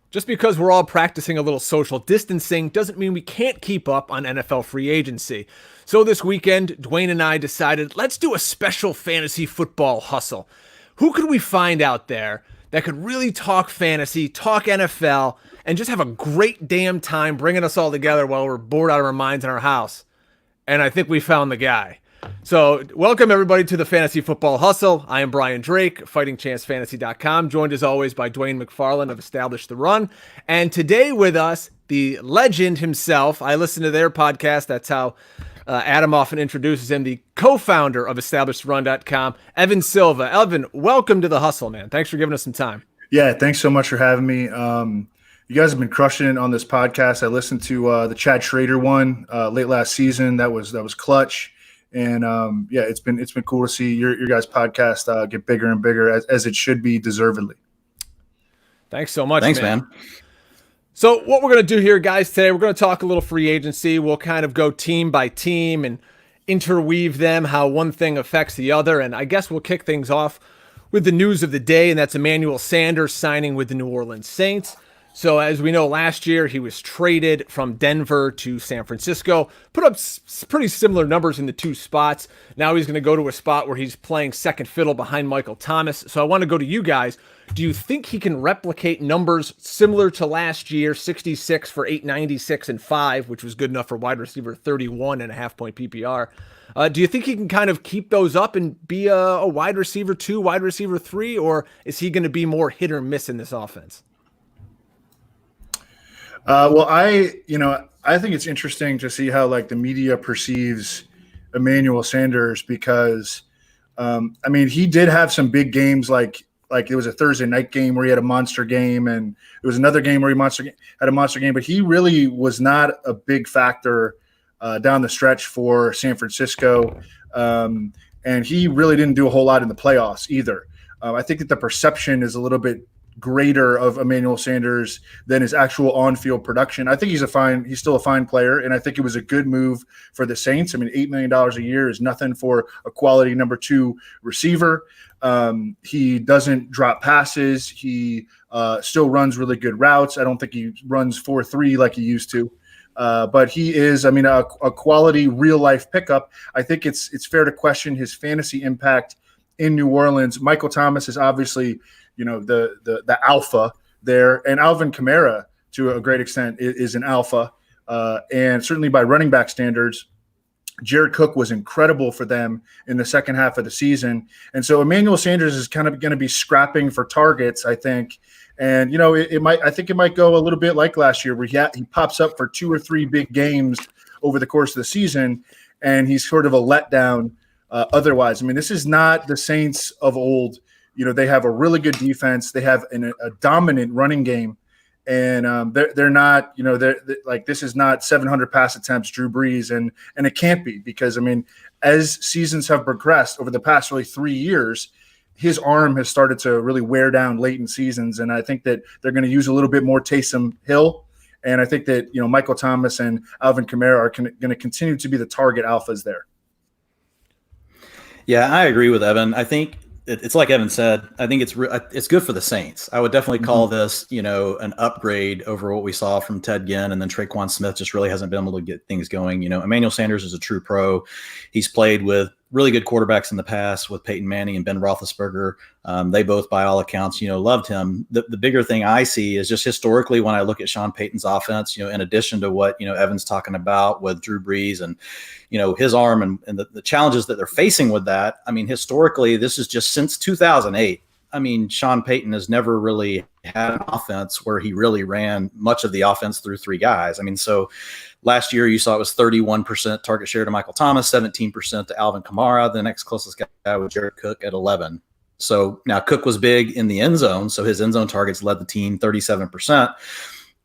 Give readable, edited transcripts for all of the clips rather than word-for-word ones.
Just because we're all practicing a little social distancing doesn't mean we can't keep up on NFL free agency. So this weekend, Dwain and I decided, let's do a special fantasy football hustle. Who could we find out there that could really talk fantasy, talk NFL, and just have a great damn time bringing us all together while we're bored out of our minds in our house? And I think we found the guy. So welcome everybody to the Fantasy Football Hustle. I am Brian Drake, FightingChanceFantasy.com, joined as always by Dwayne McFarland of Establish the Run. And today with us, the legend himself. I listen to their podcast. That's how Adam often introduces him, the co-founder of EstablishTheRun.com, Evan Silva. Evan, welcome to the Hustle, man. Thanks for giving us some time. Yeah, thanks so much for having me. You guys have been crushing it on this podcast. I listened to the Chad Schrader one late last season. That was clutch. And yeah, it's been cool to see your guys' podcast get bigger and bigger as it should be, deservedly. Thanks so much. Thanks, man. So what we're going to do here, guys, today, we're going to talk a little free agency. We'll kind of go team by team and interweave them, how one thing affects the other. And I guess we'll kick things off with the news of the day, and that's Emmanuel Sanders signing with the New Orleans Saints. So as we know, last year he was traded from Denver to San Francisco, put up pretty similar numbers in the two spots. Now he's going to go to a spot where he's playing second fiddle behind Michael Thomas. So I want to go to you guys. Do you think he can replicate numbers similar to last year, 66 for 896 and 5, which was good enough for wide receiver 31 and a half point PPR? Do you think he can kind of keep those up and be a wide receiver 2, wide receiver 3, or is he going to be more hit or miss in this offense? Well, I think it's interesting to see how the media perceives Emmanuel Sanders because, he did have some big games like it was a Thursday night game where he had a monster game, and it was another game where he had a monster game, but he really was not a big factor down the stretch for San Francisco, and he really didn't do a whole lot in the playoffs either. I think that the perception is a little bit greater of Emmanuel Sanders than his actual on-field production. I think he's still a fine player, and I think it was a good move for the Saints. $8 million a year is nothing for a quality number 2 receiver. He doesn't drop passes. He still runs really good routes. I don't think he runs 4.3 like he used to. But he is, a quality real-life pickup. I think it's fair to question his fantasy impact in New Orleans. Michael Thomas is obviously the alpha there, and Alvin Kamara to a great extent is an alpha, and certainly by running back standards, Jared Cook was incredible for them in the second half of the season, and so Emmanuel Sanders is kind of going to be scrapping for targets, I think, and I think it might go a little bit like last year where he pops up for 2 or 3 big games over the course of the season, and he's sort of a letdown otherwise. This is not the Saints of old. They have a really good defense. They have a dominant running game, and they're not. This is not 700 pass attempts, Drew Brees, and it can't be because as seasons have progressed over the past really 3 years, his arm has started to really wear down late in seasons, and I think that they're going to use a little bit more Taysom Hill, and I think that Michael Thomas and Alvin Kamara are going to continue to be the target alphas there. Yeah, I agree with Evan. I think it's like Evan said. I think it's good for the Saints. I would definitely call this, an upgrade over what we saw from Ted Ginn, and then Traquan Smith just really hasn't been able to get things going. Emmanuel Sanders is a true pro. He's played with really good quarterbacks in the past with Peyton Manning and Ben Roethlisberger. They both, by all accounts, loved him. The bigger thing I see is just historically when I look at Sean Payton's offense, in addition to what, Evan's talking about with Drew Brees and, his arm and the challenges that they're facing with that. Historically, this is just since 2008. Sean Payton has never really had an offense where he really ran much of the offense through 3 guys. So last year you saw it was 31% target share to Michael Thomas, 17% to Alvin Kamara. The next closest guy was Jared Cook at 11. So now Cook was big in the end zone, so his end zone targets led the team 37%,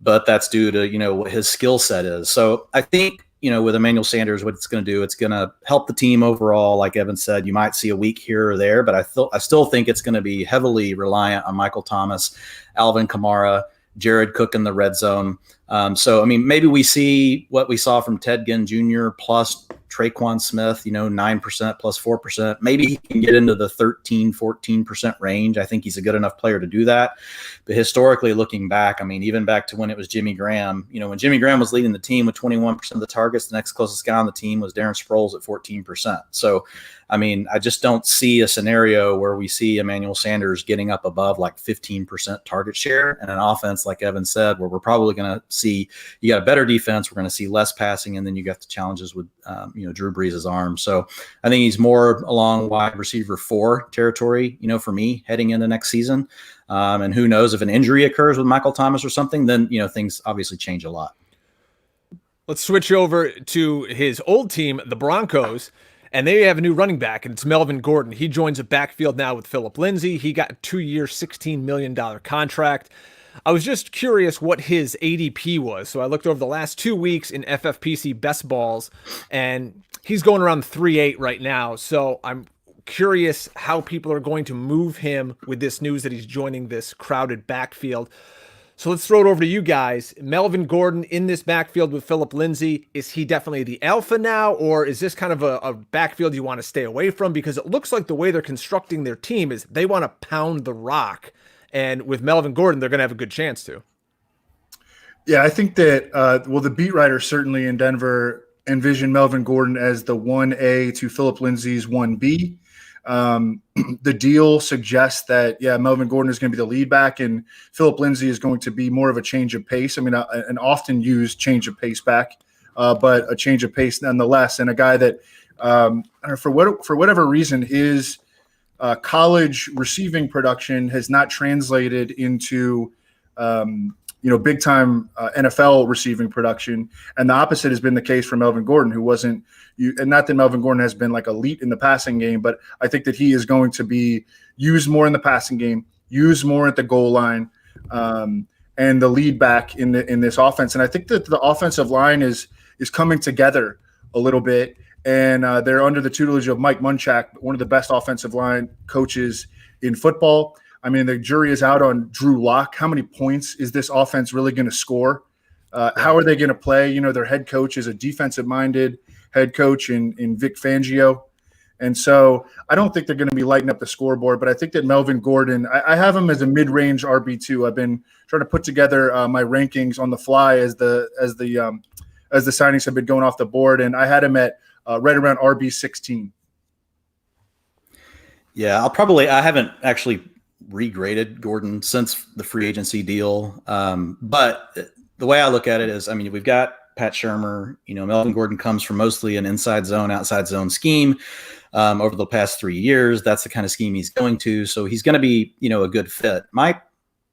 but that's due to, what his skill set is. So I think, with Emmanuel Sanders, what it's going to do, it's going to help the team overall. Like Evan said, you might see a week here or there, but I still think it's going to be heavily reliant on Michael Thomas, Alvin Kamara, Jared Cook in the red zone. So, maybe we see what we saw from Ted Ginn Jr. plus Traquan Smith, 9% plus 4%. Maybe he can get into the 13, 14% range. I think he's a good enough player to do that. But historically, looking back, I mean, even back to when it was Jimmy Graham, when Jimmy Graham was leading the team with 21% of the targets, the next closest guy on the team was Darren Sproles at 14%. So, I mean, I just don't see a scenario where we see Emmanuel Sanders getting up above like 15% target share and an offense, like Evan said, where we're probably going to see, you got a better defense, we're going to see less passing, and then you got the challenges with, Drew Brees' arm. So I think he's more along wide receiver 4 territory, for me heading into next season. And who knows, if an injury occurs with Michael Thomas or something, then, things obviously change a lot. Let's switch over to his old team, the Broncos. And they have a new running back, and it's Melvin Gordon. He joins a backfield now with Phillip Lindsay. He got a 2-year, $16 million contract. I was just curious what his ADP was. So I looked over the last 2 weeks in FFPC best balls, and he's going around 3.8 right now. So I'm curious how people are going to move him with this news that he's joining this crowded backfield. So let's throw it over to you guys. Melvin Gordon in this backfield with Phillip Lindsay. Is he definitely the alpha now, or is this kind of a backfield you want to stay away from? Because it looks like the way they're constructing their team is they want to pound the rock. And with Melvin Gordon, they're going to have a good chance to. Yeah, I think that, the beat writers certainly in Denver envision Melvin Gordon as the 1A to Phillip Lindsay's 1B. The deal suggests that, Melvin Gordon is going to be the lead back and Phillip Lindsay is going to be more of a change of pace. I mean, an often used change of pace back, but a change of pace nonetheless. And a guy that, for whatever reason, his college receiving production has not translated into, big time NFL receiving production. And the opposite has been the case for Melvin Gordon, who wasn't, and not that Melvin Gordon has been like elite in the passing game, but I think that he is going to be used more in the passing game, used more at the goal line, and the lead back in this offense. And I think that the offensive line is coming together a little bit, and they're under the tutelage of Mike Munchak, one of the best offensive line coaches in football. I mean, the jury is out on Drew Lock. How many points is this offense really going to score? How are they going to play? Their head coach is a defensive-minded head coach in Vic Fangio. And so I don't think they're going to be lighting up the scoreboard, but I think that Melvin Gordon, I have him as a mid-range RB2. I've been trying to put together my rankings on the fly as the signings have been going off the board, and I had him at right around RB16. Yeah, I haven't actually regraded Gordon since the free agency deal. But the way I look at it is, I mean, we've got Pat Shurmur, Melvin Gordon comes from mostly an inside zone, outside zone scheme over the past 3 years. That's the kind of scheme he's going to. So he's going to be, a good fit. My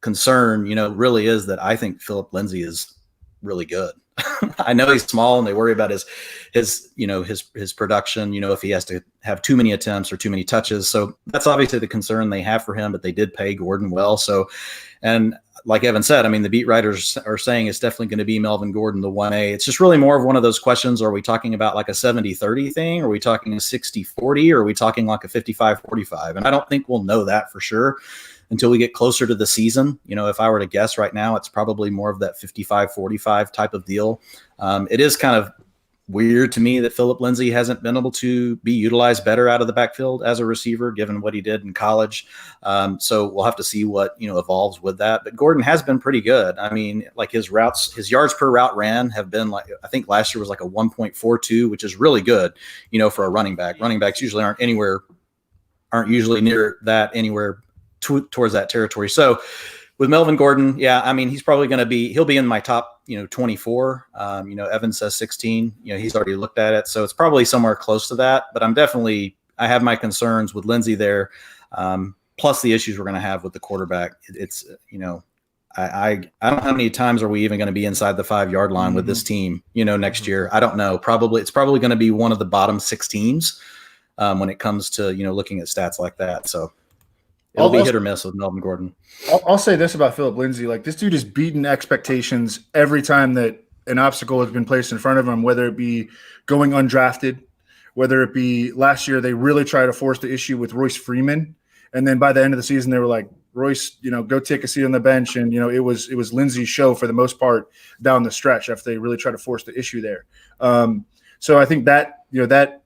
concern, really is that I think Phillip Lindsay is really good. I know he's small and they worry about his production, if he has to have too many attempts or too many touches. So that's obviously the concern they have for him, but they did pay Gordon well. So, and like Evan said, I mean, the beat writers are saying it's definitely going to be Melvin Gordon, the 1A. It's just really more of one of those questions. Are we talking about like a 70-30 thing? Are we talking a 60-40? Or are we talking like a 55-45? And I don't think we'll know that for sure until we get closer to the season. If I were to guess right now, it's probably more of that 55-45 type of deal. It is kind of weird to me that Phillip Lindsay hasn't been able to be utilized better out of the backfield as a receiver, given what he did in college. So we'll have to see what, evolves with that. But Gordon has been pretty good. I mean, like his yards per route ran have been like, I think last year was like a 1.42, which is really good, for a running back. Running backs usually aren't usually near that anywhere towards that territory. So with Melvin Gordon, I mean, he's probably going to he'll be in my top, 24. Evan says 16, he's already looked at it. So it's probably somewhere close to that, but I have my concerns with Lindsay there. Plus the issues we're going to have with the quarterback. It's, I don't know how many times are we even going to be inside the 5-yard line with this team, next year. I don't know. It's probably going to be one of the bottom 6 teams when it comes to, looking at stats like that. So it'll be hit or miss with Melvin Gordon. I'll say this about Phillip Lindsay. Like, this dude has beaten expectations every time that an obstacle has been placed in front of him, whether it be going undrafted, whether it be last year they really tried to force the issue with Royce Freeman. And then by the end of the season, they were like, Royce, go take a seat on the bench. And, it was Lindsay's show for the most part down the stretch after they really tried to force the issue there. So I think that, that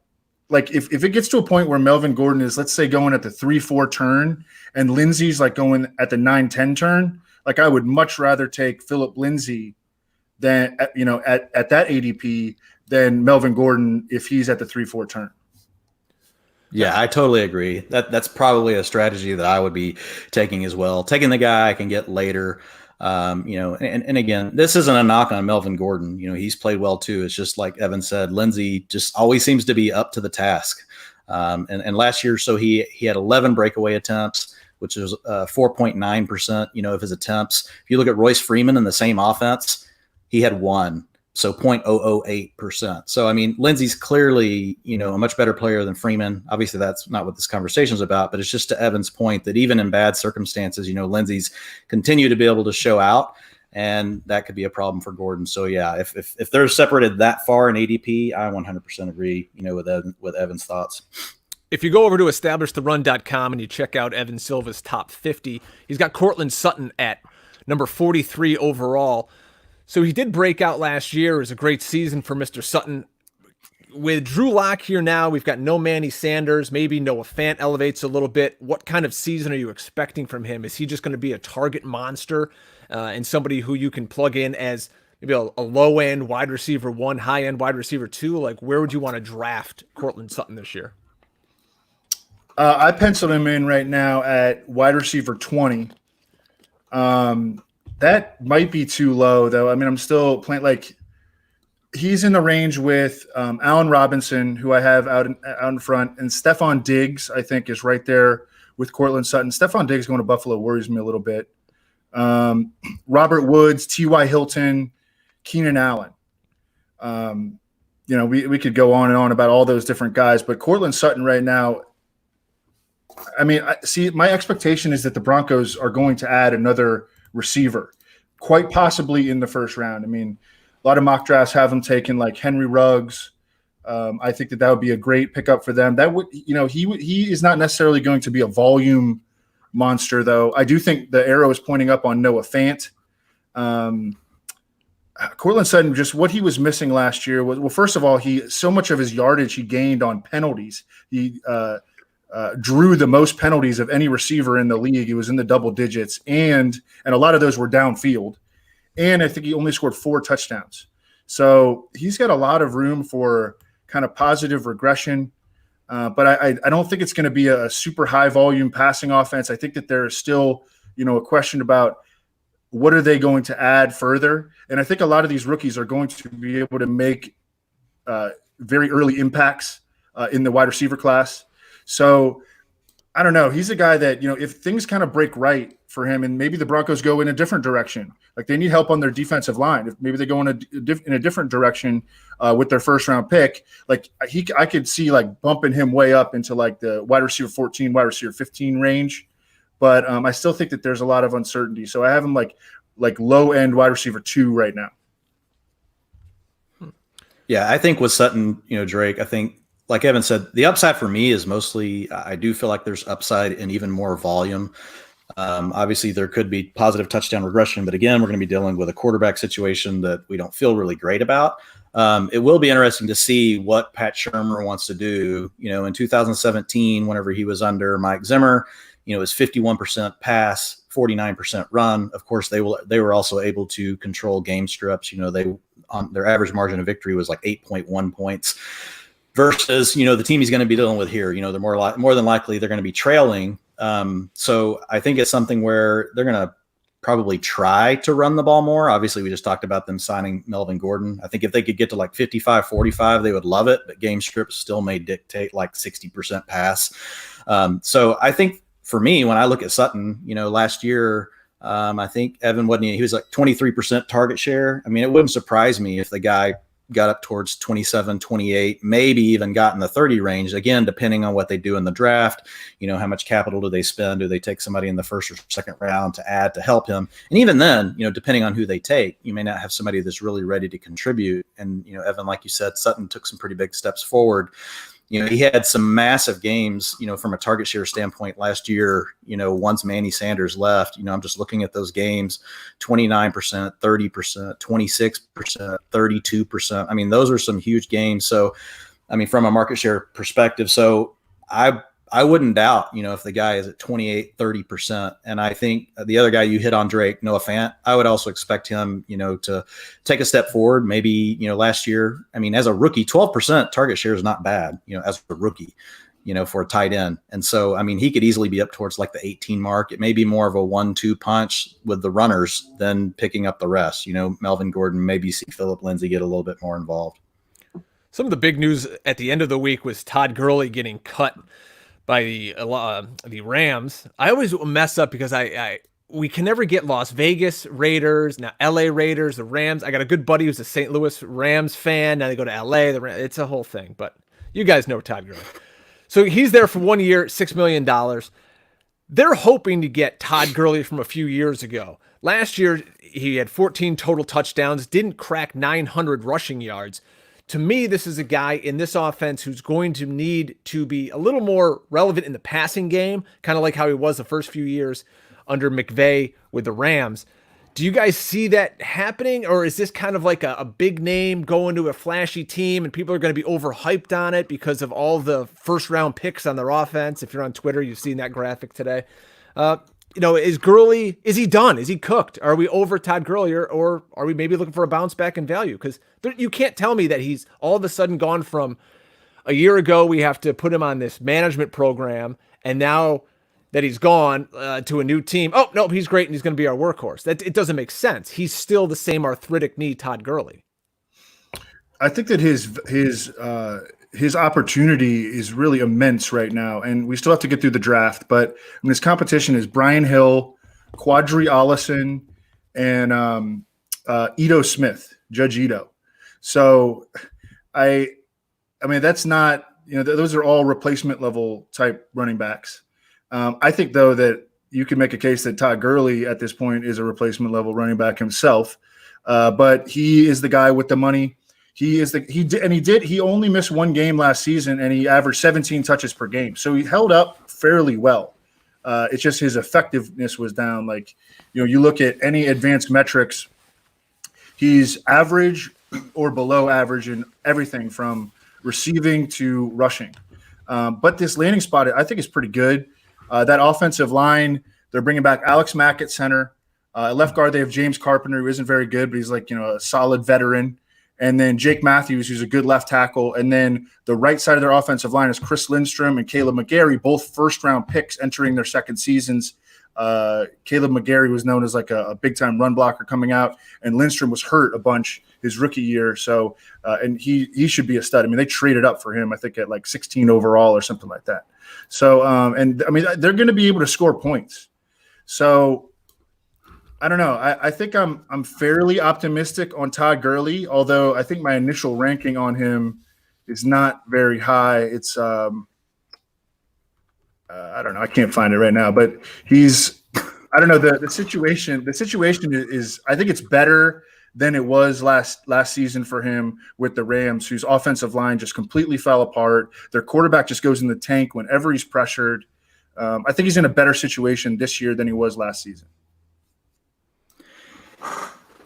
like if it gets to a point where Melvin Gordon is, let's say, going at the 3-4 turn and Lindsey's like going at the 9-10 turn, like I would much rather take Phillip Lindsay than, at that ADP than Melvin Gordon if he's at the 3-4 turn. Yeah, I totally agree. That's probably a strategy that I would be taking as well. Taking the guy I can get later. And again, this isn't a knock on Melvin Gordon. He's played well too. It's just like Evan said, Lindsey just always seems to be up to the task. And last year, so he had 11 breakaway attempts, which is 4.9%, of his attempts. If you look at Royce Freeman in the same offense, he had 1. So 0.008%. So, I mean, Lindsey's clearly, a much better player than Freeman. Obviously, that's not what this conversation is about, but it's just to Evan's point that even in bad circumstances, Lindsey's continue to be able to show out, and that could be a problem for Gordon. So, yeah, if they're separated that far in ADP, I 100% agree, with Evan's thoughts. If you go over to establishtheRun.com and you check out Evan Silva's top 50, he's got Courtland Sutton at number 43 overall. So he did break out last year. It was a great season for Mr. Sutton. With Drew Lock here now, we've got no Manny Sanders. Maybe Noah Fant elevates a little bit. What kind of season are you expecting from him? Is he just going to be a target monster and somebody who you can plug in as maybe a low-end wide receiver 1, high-end wide receiver 2? Like, where would you want to draft Courtland Sutton this year? I penciled him in right now at wide receiver 20. That might be too low, though. I mean, I'm still playing like he's in the range with Allen Robinson, who I have out in front, and Stefon Diggs, I think, is right there with Courtland Sutton. Stefon Diggs going to Buffalo worries me a little bit. Robert Woods, T.Y. Hilton, Keenan Allen. We could go on and on about all those different guys, but Courtland Sutton right now, I mean, my expectation is that the Broncos are going to add another receiver, quite possibly in the first round. I mean, a lot of mock drafts have him taken like Henry Ruggs. I think that would be a great pickup for them. That would, he is not necessarily going to be a volume monster, though. I do think the arrow is pointing up on Noah Fant. Courtland Sutton, just what he was missing last year was, well, first of all, so much of his yardage he gained on penalties. He drew the most penalties of any receiver in the league. He was in the double digits, and a lot of those were downfield. And I think he only scored 4 touchdowns. So he's got a lot of room for kind of positive regression. But I don't think it's going to be a super high volume passing offense. I think that there is still, a question about what are they going to add further. And I think a lot of these rookies are going to be able to make very early impacts in the wide receiver class. So I don't know. He's a guy that, if things kind of break right for him and maybe the Broncos go in a different direction, like they need help on their defensive line. If maybe they go in a different direction with their first round pick, like I could see like bumping him way up into like the wide receiver 14, wide receiver 15 range. But I still think that there's a lot of uncertainty. So I have him like low end wide receiver 2 right now. Yeah, I think with Sutton, Drake, I think, like Evan said, the upside for me is mostly I do feel like there's upside in even more volume. Obviously, there could be positive touchdown regression, but again, we're going to be dealing with a quarterback situation that we don't feel really great about. It will be interesting to see what Pat Shurmur wants to do. In 2017, whenever he was under Mike Zimmer, it was 51% pass, 49% run. Of course, they were also able to control game scripts. Their average margin of victory was like 8.1 points. Versus, the team he's going to be dealing with here, they're more than likely they're going to be trailing. So I think it's something where they're going to probably try to run the ball more. Obviously, we just talked about them signing Melvin Gordon. I think if they could get to like 55-45, they would love it, but game scripts still may dictate like 60% pass. So I think for me, when I look at Sutton, last year, I think Evan he was like 23% target share. I mean, it wouldn't surprise me if the guy got up towards 27, 28, maybe even got in the 30 range, again, depending on what they do in the draft. How much capital do they spend? Do they take somebody in the first or second round to add to help him? And even then, depending on who they take, you may not have somebody that's really ready to contribute. And, Evan, like you said, Sutton took some pretty big steps forward. He had some massive games, from a target share standpoint last year, once Manny Sanders left. I'm just looking at those games, 29%, 30%, 26%, 32%. I mean, those are some huge games. So, I mean, from a market share perspective, so I wouldn't doubt, if the guy is at 28, 30%. And I think the other guy you hit on, Drake, Noah Fant, I would also expect him, to take a step forward. Maybe, last year, I mean, as a rookie, 12% target share is not bad, as a rookie, for a tight end. And so, I mean, he could easily be up towards like the 18 mark. It may be more of a 1-2 punch with the runners than picking up the rest. Melvin Gordon, maybe see Phillip Lindsay get a little bit more involved. Some of the big news at the end of the week was Todd Gurley getting cut by the Rams. I always mess up because we can never get Las Vegas Raiders, now LA Raiders, the Rams. I got a good buddy who's a St. Louis Rams fan. Now they go to LA. It's a whole thing, but you guys know Todd Gurley. So he's there for 1 year, $6 million. They're hoping to get Todd Gurley from a few years ago. Last year, he had 14 total touchdowns, didn't crack 900 rushing yards. To me, this is a guy in this offense who's going to need to be a little more relevant in the passing game, kind of like how he was the first few years under McVay with the Rams. Do you guys see that happening, or is this kind of like a big name going to a flashy team and people are going to be overhyped on it because of all the first-round picks on their offense? If you're on Twitter, you've seen that graphic today. Is Gurley, is he done? Is he cooked? Are we over Todd Gurley, or are we maybe looking for a bounce back in value? Because you can't tell me that he's all of a sudden gone from a year ago, we have to put him on this management program, and now that he's gone to a new team, oh, no, he's great and he's going to be our workhorse. It doesn't make sense. He's still the same arthritic knee Todd Gurley. I think that his opportunity is really immense right now, and we still have to get through the draft. But his competition is Brian Hill, Quadri Allison, and Ito Smith, Judge Ito. So, I mean, that's not, those are all replacement level type running backs. I think though that you can make a case that Todd Gurley at this point is a replacement level running back himself, but he is the guy with the money. He only missed one game last season and he averaged 17 touches per game. So he held up fairly well. It's just his effectiveness was down. Like, you look at any advanced metrics, he's average or below average in everything from receiving to rushing. But this landing spot, I think, is pretty good. That offensive line, they're bringing back Alex Mack at center. At left guard, they have James Carpenter, who isn't very good, but he's like, a solid veteran. And then Jake Matthews, who's a good left tackle. And then the right side of their offensive line is Chris Lindstrom and Caleb McGarry, both first-round picks entering their second seasons. Caleb McGarry was known as like a big-time run blocker coming out, and Lindstrom was hurt a bunch his rookie year. So, and he should be a stud. I mean, they traded up for him, I think, at like 16 overall or something like that. So, and I mean, they're going to be able to score points. So, I don't know. I think I'm fairly optimistic on Todd Gurley, although I think my initial ranking on him is not very high. It's I don't know. I can't find it right now, but I don't know. The situation is, I think it's better than it was last season for him with the Rams, whose offensive line just completely fell apart. Their quarterback just goes in the tank whenever he's pressured. I think he's in a better situation this year than he was last season.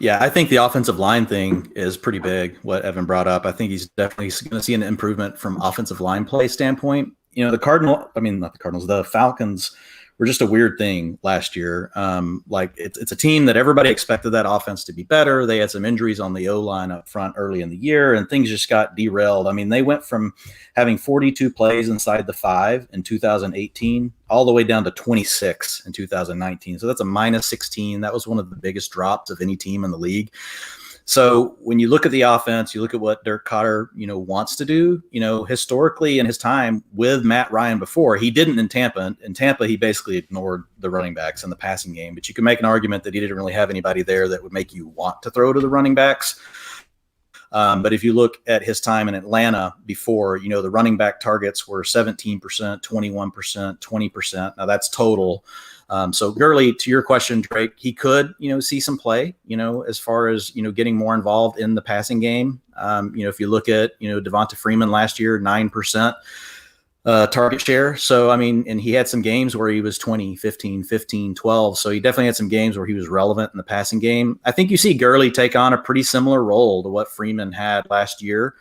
Yeah, I think the offensive line thing is pretty big, what Evan brought up. I think he's definitely going to see an improvement from offensive line play standpoint. The Falcons were just a weird thing last year. It's a team that everybody expected that offense to be better. They had some injuries on the O-line up front early in the year, and things just got derailed. I mean, they went from having 42 plays inside the 5 in 2018 all the way down to 26 in 2019. So that's a minus 16. That was one of the biggest drops of any team in the league. So when you look at the offense, you look at what Dirk Cotter, wants to do, historically in his time with Matt Ryan before, he didn't in Tampa. In Tampa, he basically ignored the running backs in the passing game. But you can make an argument that he didn't really have anybody there that would make you want to throw to the running backs. But if you look at his time in Atlanta before, the running back targets were 17%, 21%, 20%. Now that's total. So Gurley, to your question, Drake, he could, see some play, as far as, getting more involved in the passing game. If you look at, Devonta Freeman last year, 9%. Target share. So, and he had some games where he was 20, 15, 15, 12. So he definitely had some games where he was relevant in the passing game. I think you see Gurley take on a pretty similar role to what Freeman had last year.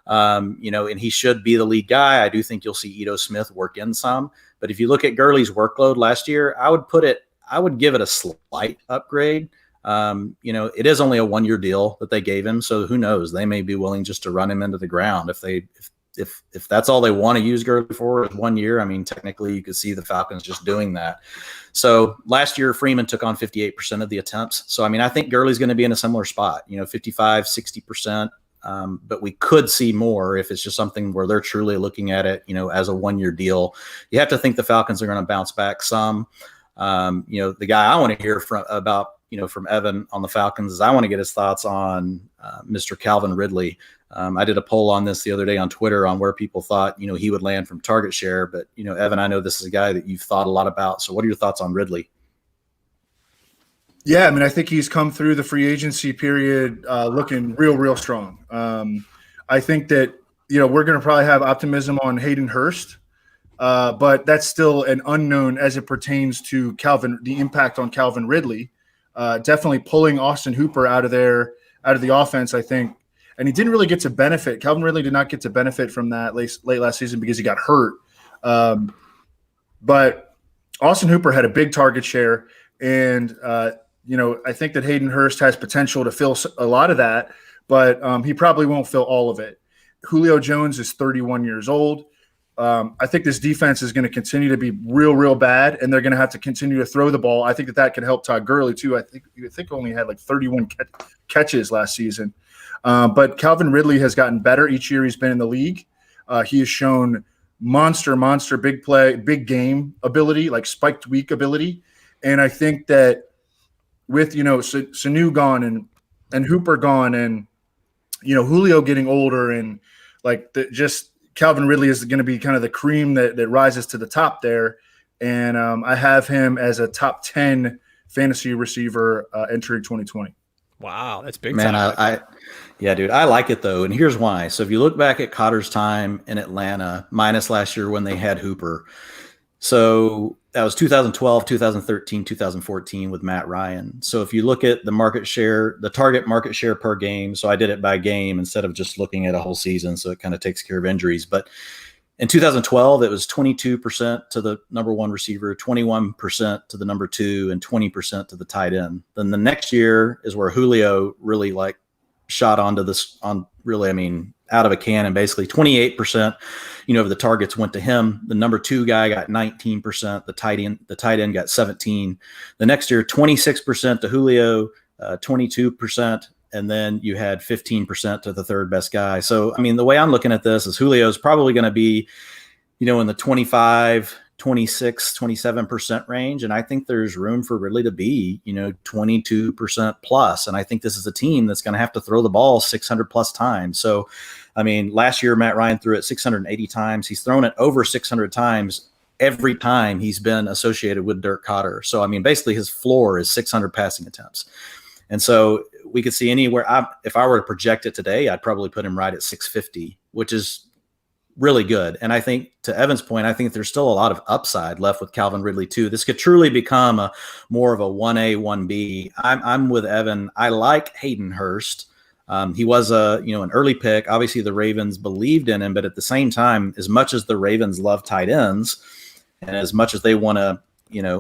And he should be the lead guy. I do think you'll see Ito Smith work in some, but if you look at Gurley's workload last year, I would give it a slight upgrade. It is only a 1-year deal that they gave him. So who knows, they may be willing just to run him into the ground if that's all they want to use Gurley for is 1 year. Technically you could see the Falcons just doing that. So last year, Freeman took on 58% of the attempts. So, I think Gurley's going to be in a similar spot, 55, 60%. But we could see more if it's just something where they're truly looking at it, as a 1-year deal. You have to think the Falcons are going to bounce back some. The guy I want to hear from Evan on the Falcons is I want to get his thoughts on Mr. Calvin Ridley. I did a poll on this the other day on Twitter on where people thought, he would land from target share. But, Evan, I know this is a guy that you've thought a lot about. So what are your thoughts on Ridley? Yeah, I think he's come through the free agency period looking real strong. I think that, we're going to probably have optimism on Hayden Hearst, but that's still an unknown as it pertains to the impact on Calvin Ridley. Definitely pulling Causton Hooper out of the offense, I think. And he didn't really get to benefit. Calvin Ridley did not get to benefit from that late last season because he got hurt. But Causton Hooper had a big target share. And, I think that Hayden Hearst has potential to fill a lot of that, but he probably won't fill all of it. Julio Jones is 31 years old. I think this defense is going to continue to be real bad, and they're going to have to continue to throw the ball. I think that could help Todd Gurley, too. I think only had like 31 catches last season. But Calvin Ridley has gotten better each year he's been in the league. He has shown monster, big play, big game ability, like spiked week ability. And I think that with, Sanu gone and Hooper gone and, Julio getting older and just Calvin Ridley is going to be kind of the cream that rises to the top there. And I have him as a top 10 fantasy receiver entering 2020. Wow, that's big. Man, yeah, dude, I like it though. And here's why. So if you look back at Cotter's time in Atlanta, minus last year when they had Hooper. So that was 2012, 2013, 2014 with Matt Ryan. So if you look at the market share, the target market share per game, so I did it by game instead of just looking at a whole season. So it kind of takes care of injuries. But in 2012, it was 22% to the number one receiver, 21% to the number two, and 20% to the tight end. Then the next year is where Julio really shot onto this out of a cannon, basically 28%, of the targets went to him. The number two guy got 19%. The tight end got 17. The next year, 26% to Julio, 22%. And then you had 15% to the third best guy. So, the way I'm looking at this is Julio's probably going to be, in the 25, 26, 27% range. And I think there's room for Ridley to be, 22% plus. And I think this is a team that's going to have to throw the ball 600 plus times. So, last year, Matt Ryan threw it 680 times. He's thrown it over 600 times every time he's been associated with Dirk Cotter. So, basically his floor is 600 passing attempts. And so we could see anywhere. If I were to project it today, I'd probably put him right at 650, which is really good. And I think to Evan's point, I think there's still a lot of upside left with Calvin Ridley too. This could truly become more of a 1A, 1B. I'm with Evan. I like Hayden Hearst. He was an early pick. Obviously the Ravens believed in him, but at the same time, as much as the Ravens love tight ends and as much as they want to,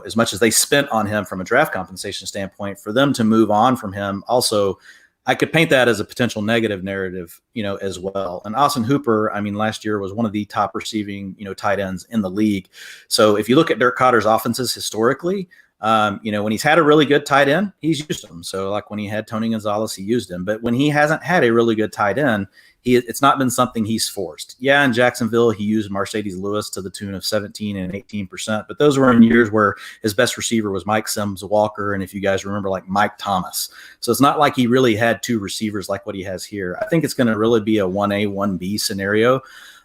as much as they spent on him from a draft compensation standpoint, for them to move on from him, also, I could paint that as a potential negative narrative, as well. And Causton Hooper, last year was one of the top receiving, tight ends in the league. So if you look at Dirk Cotter's offenses historically, when he's had a really good tight end, he's used them. So like when he had Tony Gonzalez, he used him. But when he hasn't had a really good tight end, it's not been something he's forced. Yeah, in Jacksonville, he used Mercedes Lewis to the tune of 17 and 18%. But those were in years where his best receiver was Mike Sims Walker. And if you guys remember, like Mike Thomas. So it's not like he really had two receivers like what he has here. I think it's going to really be a 1A, 1B scenario.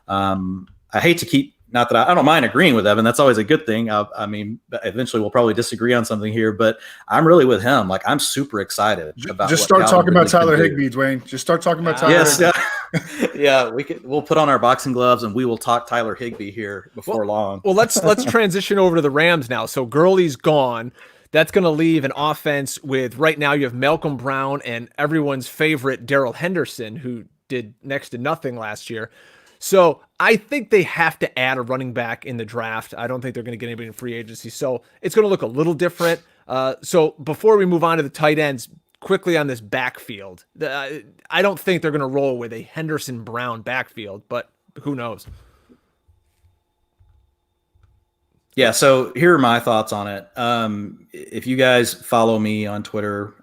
I hate to keep not that I don't mind agreeing with Evan. That's always a good thing. I mean, eventually we'll probably disagree on something here, but I'm really with him. Like, I'm super excited about. Just start talking about Tyler Higbee, Dwayne. Just start talking about Tyler. Yes, yeah. We'll put on our boxing gloves and we will talk Tyler Higbee here before long. Well, let's transition over to the Rams now. So Gurley's gone. That's going to leave an offense with, right now you have Malcolm Brown and everyone's favorite Darrell Henderson, who did next to nothing last year. So I think they have to add a running back in the draft. I don't think they're going to get anybody in free agency. So it's going to look a little different. So before we move on to the tight ends, quickly on this backfield, I don't think they're going to roll with a Henderson Brown backfield, but who knows? Yeah, so here are my thoughts on it. If you guys follow me on Twitter,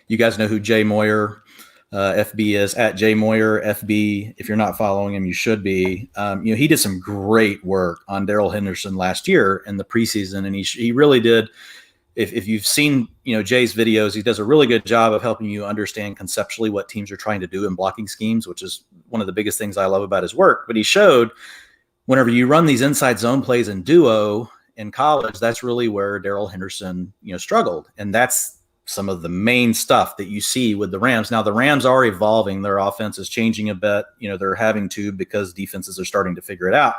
you guys know who Jay Moyer FB is, at Jay Moyer FB. If you're not following him, you should be. He did some great work on Darrell Henderson last year in the preseason, and he really did. If you've seen Jay's videos, he does a really good job of helping you understand conceptually what teams are trying to do in blocking schemes, which is one of the biggest things I love about his work. But he showed whenever you run these inside zone plays in duo in college, that's really where Darrell Henderson struggled, and that's some of the main stuff that you see with the Rams. Now, the Rams are evolving. Their offense is changing a bit. They're having to, because defenses are starting to figure it out.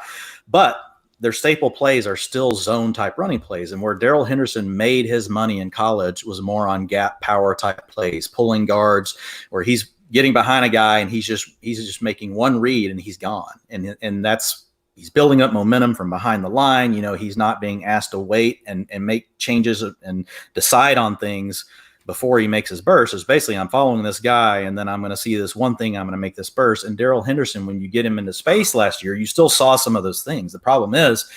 But their staple plays are still zone-type running plays. And where Darrell Henderson made his money in college was more on gap power-type plays, pulling guards, where he's getting behind a guy and he's just making one read and he's gone. And that's – he's building up momentum from behind the line. He's not being asked to wait and make changes and decide on things before he makes his burst. It's basically, I'm following this guy, and then I'm going to see this one thing, I'm going to make this burst. And Darrell Henderson, when you get him into space last year, you still saw some of those things. The problem is,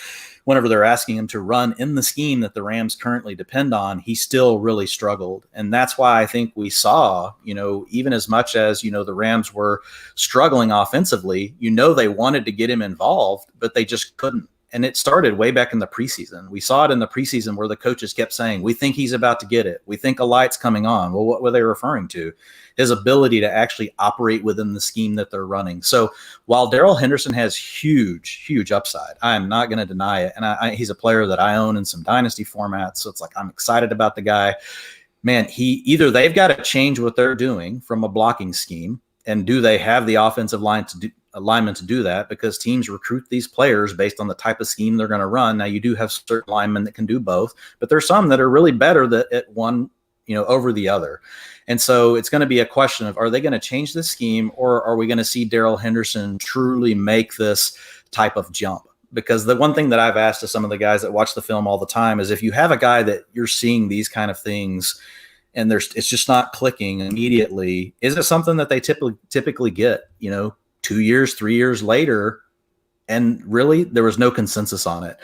whenever they're asking him to run in the scheme that the Rams currently depend on, he still really struggled. And that's why I think we saw, even as much as, the Rams were struggling offensively, they wanted to get him involved, but they just couldn't. And it started way back in the preseason. We saw it in the preseason where the coaches kept saying, we think he's about to get it. We think a light's coming on. Well, what were they referring to? His ability to actually operate within the scheme that they're running. So while Darrell Henderson has huge, huge upside, I'm not going to deny it. And he's a player that I own in some dynasty formats. So it's like, I'm excited about the guy. Man, either they've got to change what they're doing from a blocking scheme, and do they have the offensive alignment to do that, because teams recruit these players based on the type of scheme they're going to run. Now, you do have certain linemen that can do both, but there's some that are really better at one, over the other. And so it's going to be a question of, are they going to change the scheme, or are we going to see Darrell Henderson truly make this type of jump? Because the one thing that I've asked to some of the guys that watch the film all the time is, if you have a guy that you're seeing these kind of things and it's just not clicking immediately, is it something that they typically get, 2 years, 3 years later? And really, there was no consensus on it.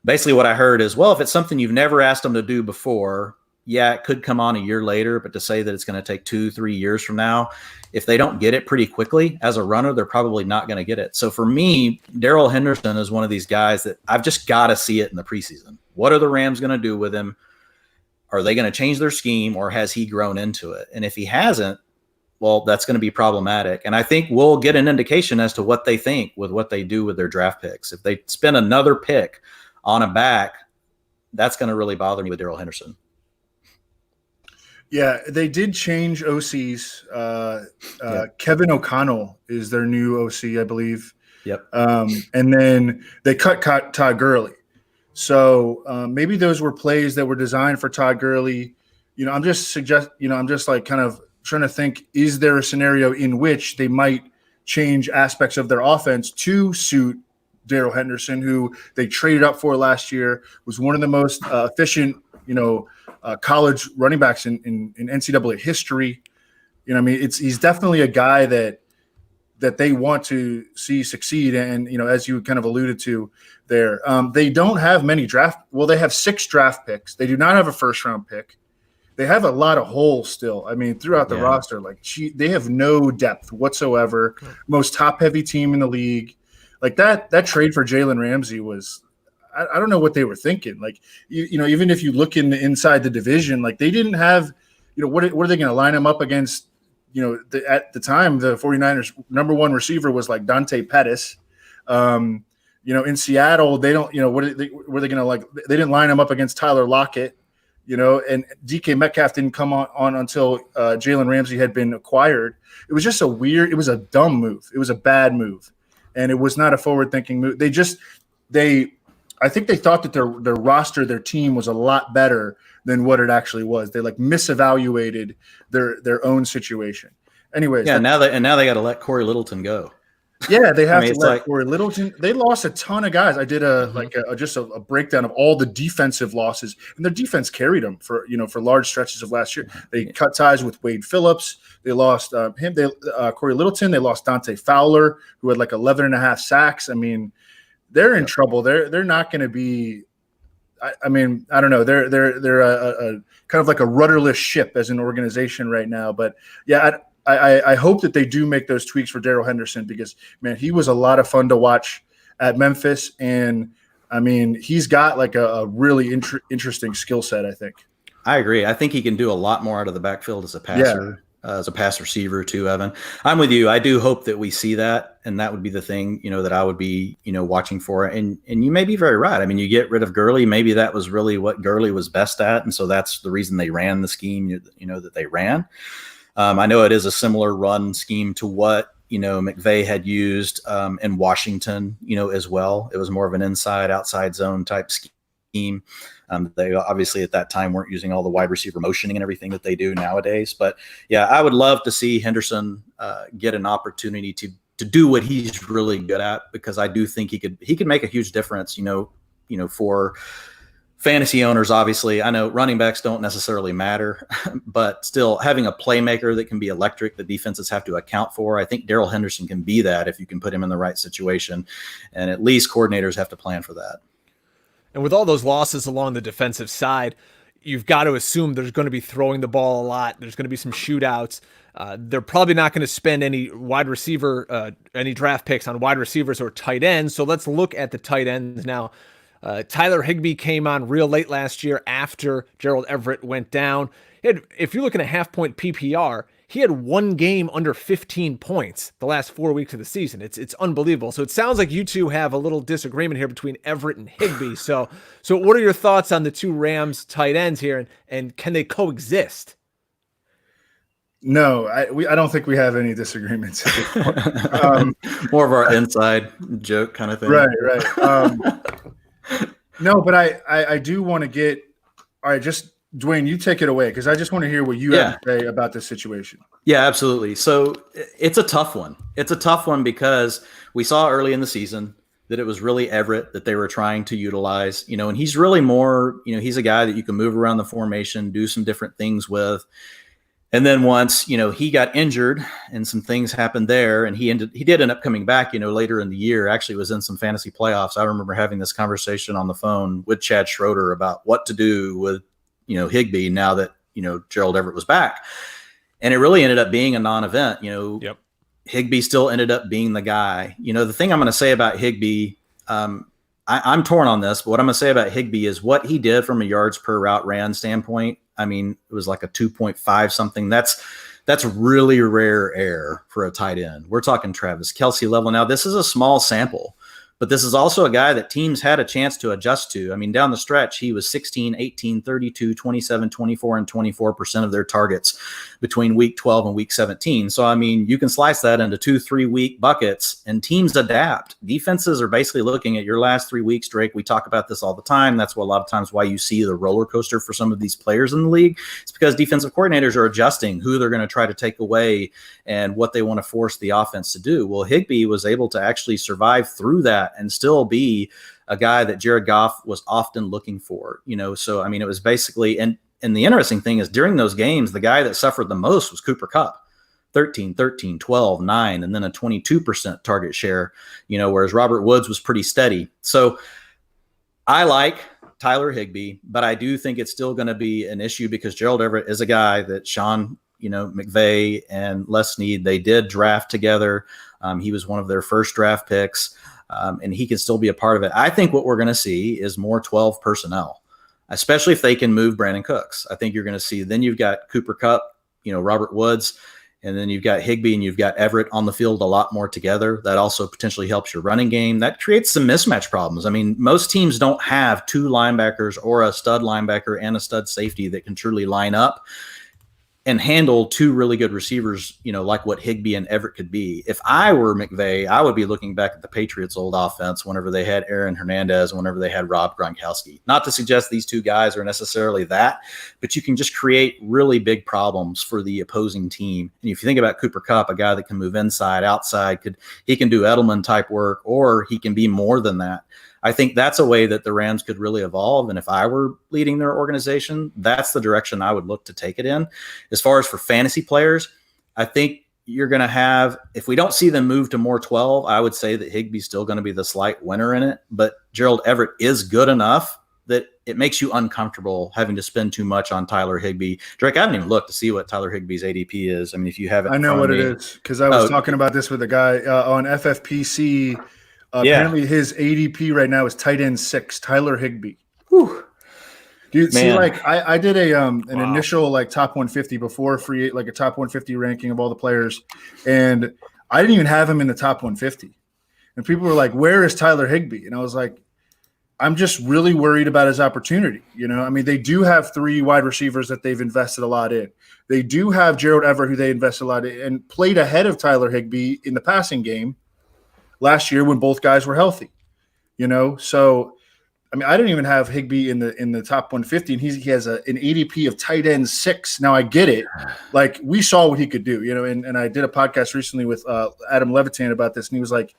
Basically, what I heard is, well, if it's something you've never asked them to do before, yeah, it could come on a year later, but to say that it's going to take 2-3 years from now, if they don't get it pretty quickly as a runner, they're probably not going to get it. So for me, Darrell Henderson is one of these guys that I've just got to see it in the preseason. What are the Rams going to do with him? Are they going to change their scheme, or has he grown into it? And if he hasn't, well, that's going to be problematic. And I think we'll get an indication as to what they think with what they do with their draft picks. If they spend another pick on a back, that's going to really bother me with Darrell Henderson. Yeah, they did change OCs. Kevin O'Connell is their new OC, I believe. Yep. And then they cut Todd Gurley. So maybe those were plays that were designed for Todd Gurley. I'm just kind of trying to think, is there a scenario in which they might change aspects of their offense to suit Darrell Henderson, who they traded up for last year, was one of the most efficient, college running backs in NCAA history. He's definitely a guy that they want to see succeed. And, as you kind of alluded to there, they don't have many they have 6 draft picks. They do not have a first round pick. They have a lot of holes still. Throughout the roster, they have no depth whatsoever. Most top heavy team in the league. Like that trade for Jalen Ramsey was, I don't know what they were thinking. Even if you look inside the division, they didn't have, what are they going to line him up against? At the time, the 49ers number one receiver was like Dante Pettis. in Seattle, they don't, were they going to they didn't line him up against Tyler Lockett, and DK Metcalf didn't come on until Jalen Ramsey had been acquired. It was just it was a dumb move. It was a bad move. And it was not a forward-thinking move. I think they thought that their roster, their team was a lot better than what it actually was. They misevaluated their own situation. Anyways, now they got to let Corey Littleton go. Yeah, they have to let Corey Littleton. They lost a ton of guys. I did just a breakdown of all the defensive losses, and their defense carried them for large stretches of last year. They cut ties with Wade Phillips. They lost him. Corey Littleton. They lost Dante Fowler, who had 11.5 sacks. I mean, they're in trouble. They're not going to be. I don't know. They're a kind of like a rudderless ship as an organization right now. But yeah, I hope that they do make those tweaks for Darrell Henderson, because man, he was a lot of fun to watch at Memphis, and I mean, he's got a really interesting skill set. I think. I agree. I think he can do a lot more out of the backfield as a passer. As a pass receiver too, Evan. I'm with you. I do hope that we see that, and that would be the thing, that I would be, watching for. And you may be very right. I mean, you get rid of Gurley. Maybe that was really what Gurley was best at, and so that's the reason they ran the scheme, that they ran. I know it is a similar run scheme to what McVay had used in Washington, as well. It was more of an inside-outside zone type scheme. They obviously at that time weren't using all the wide receiver motioning and everything that they do nowadays. But yeah, I would love to see Henderson get an opportunity to do what he's really good at, because I do think he could make a huge difference, for fantasy owners. Obviously, I know running backs don't necessarily matter, but still having a playmaker that can be electric, the defenses have to account for. I think Darrell Henderson can be that if you can put him in the right situation, and at least coordinators have to plan for that. And with all those losses along the defensive side, you've got to assume there's going to be throwing the ball a lot. There's going to be some shootouts. They're probably not going to spend any any draft picks on wide receivers or tight ends. So let's look at the tight ends now. Tyler Higbee came on real late last year after Gerald Everett went down. If you're looking at half-point PPR, he had one game under 15 points the last 4 weeks of the season. It's unbelievable. So it sounds like you two have a little disagreement here between Everett and Higbee. So what are your thoughts on the two Rams tight ends here, and can they coexist? No, I don't think we have any disagreements at this point. More of our inside joke kind of thing. Right. No, but I do want to get – all right, just – Dwain, you take it away, because I just want to hear what you have to say about this situation. Yeah, absolutely. So it's a tough one. It's a tough one because we saw early in the season that it was really Everett that they were trying to utilize, and he's really more, he's a guy that you can move around the formation, do some different things with. And then once, he got injured and some things happened there, and he did end up coming back, later in the year, actually was in some fantasy playoffs. I remember having this conversation on the phone with Chad Schroeder about what to do with, Higbee now that, Gerald Everett was back. And it really ended up being a non-event. Yep. Higbee still ended up being the guy. The thing I'm going to say about Higbee, I'm torn on this, but what I'm going to say about Higbee is what he did from a yards per route ran standpoint. I mean, it was like a 2.5 something. That's really rare air for a tight end. We're talking Travis Kelce level. Now, this is a small sample, but this is also a guy that teams had a chance to adjust to. I mean, down the stretch, he was 16, 18, 32, 27, 24, and 24% of their targets between week 12 and week 17. So, I mean, you can slice that into 2-3 week buckets, and teams adapt. Defenses are basically looking at your last 3 weeks, Drake. We talk about this all the time. That's what a lot of times why you see the roller coaster for some of these players in the league. It's because defensive coordinators are adjusting who they're going to try to take away and what they want to force the offense to do. Well, Higbee was able to actually survive through that and still be a guy that Jared Goff was often looking for, So, I mean, it was basically, and the interesting thing is during those games, the guy that suffered the most was Cooper Kupp, 13, 12, 9, and then a 22% target share, whereas Robert Woods was pretty steady. So I like Tyler Higbee, but I do think it's still going to be an issue because Gerald Everett is a guy that Sean, McVay and Les Snead, they did draft together. He was one of their first draft picks. And he can still be a part of it. I think what we're going to see is more 12 personnel, especially if they can move Brandon Cooks. I think you're going to see, then you've got Cooper Kupp, Robert Woods, And then you've got Higbee and you've got Everett on the field a lot more together. That also potentially helps your running game. That creates some mismatch problems. I mean, most teams don't have two linebackers or a stud linebacker and a stud safety that can truly line up and handle two really good receivers, like what Higbee and Everett could be. If I were McVay, I would be looking back at the Patriots' old offense whenever they had Aaron Hernandez and whenever they had Rob Gronkowski. Not to suggest these two guys are necessarily that, but you can just create really big problems for the opposing team. And if you think about Cooper Kupp, a guy that can move inside, outside, he can do Edelman type work, or he can be more than that. I think that's a way that the Rams could really evolve. And if I were leading their organization, that's the direction I would look to take it in. As far as for fantasy players, I think you're going to have, if we don't see them move to more 12, I would say that Higbee's still going to be the slight winner in it. But Gerald Everett is good enough that it makes you uncomfortable having to spend too much on Tyler Higbee. Drake, I haven't even looked to see what Tyler Higbee's ADP is. I mean, if you have it, I know what it is because I was talking about this with a guy on FFPC. Apparently his ADP right now is tight end 6, Tyler Higbee. Whew. Dude, see, I did an initial top 150 before a top 150 ranking of all the players, and I didn't even have him in the top 150. And people were like, "Where is Tyler Higbee?" And I was like, "I'm just really worried about his opportunity." I mean, they do have 3 wide receivers that they've invested a lot in. They do have Gerald Everett, who they invested a lot in, and played ahead of Tyler Higbee in the passing game last year when both guys were healthy, So, I mean, I didn't even have Higbee in the top 150, and he has an ADP of tight end 6. Now I get it, we saw what he could do, And I did a podcast recently with Adam Levitan about this, and he was like,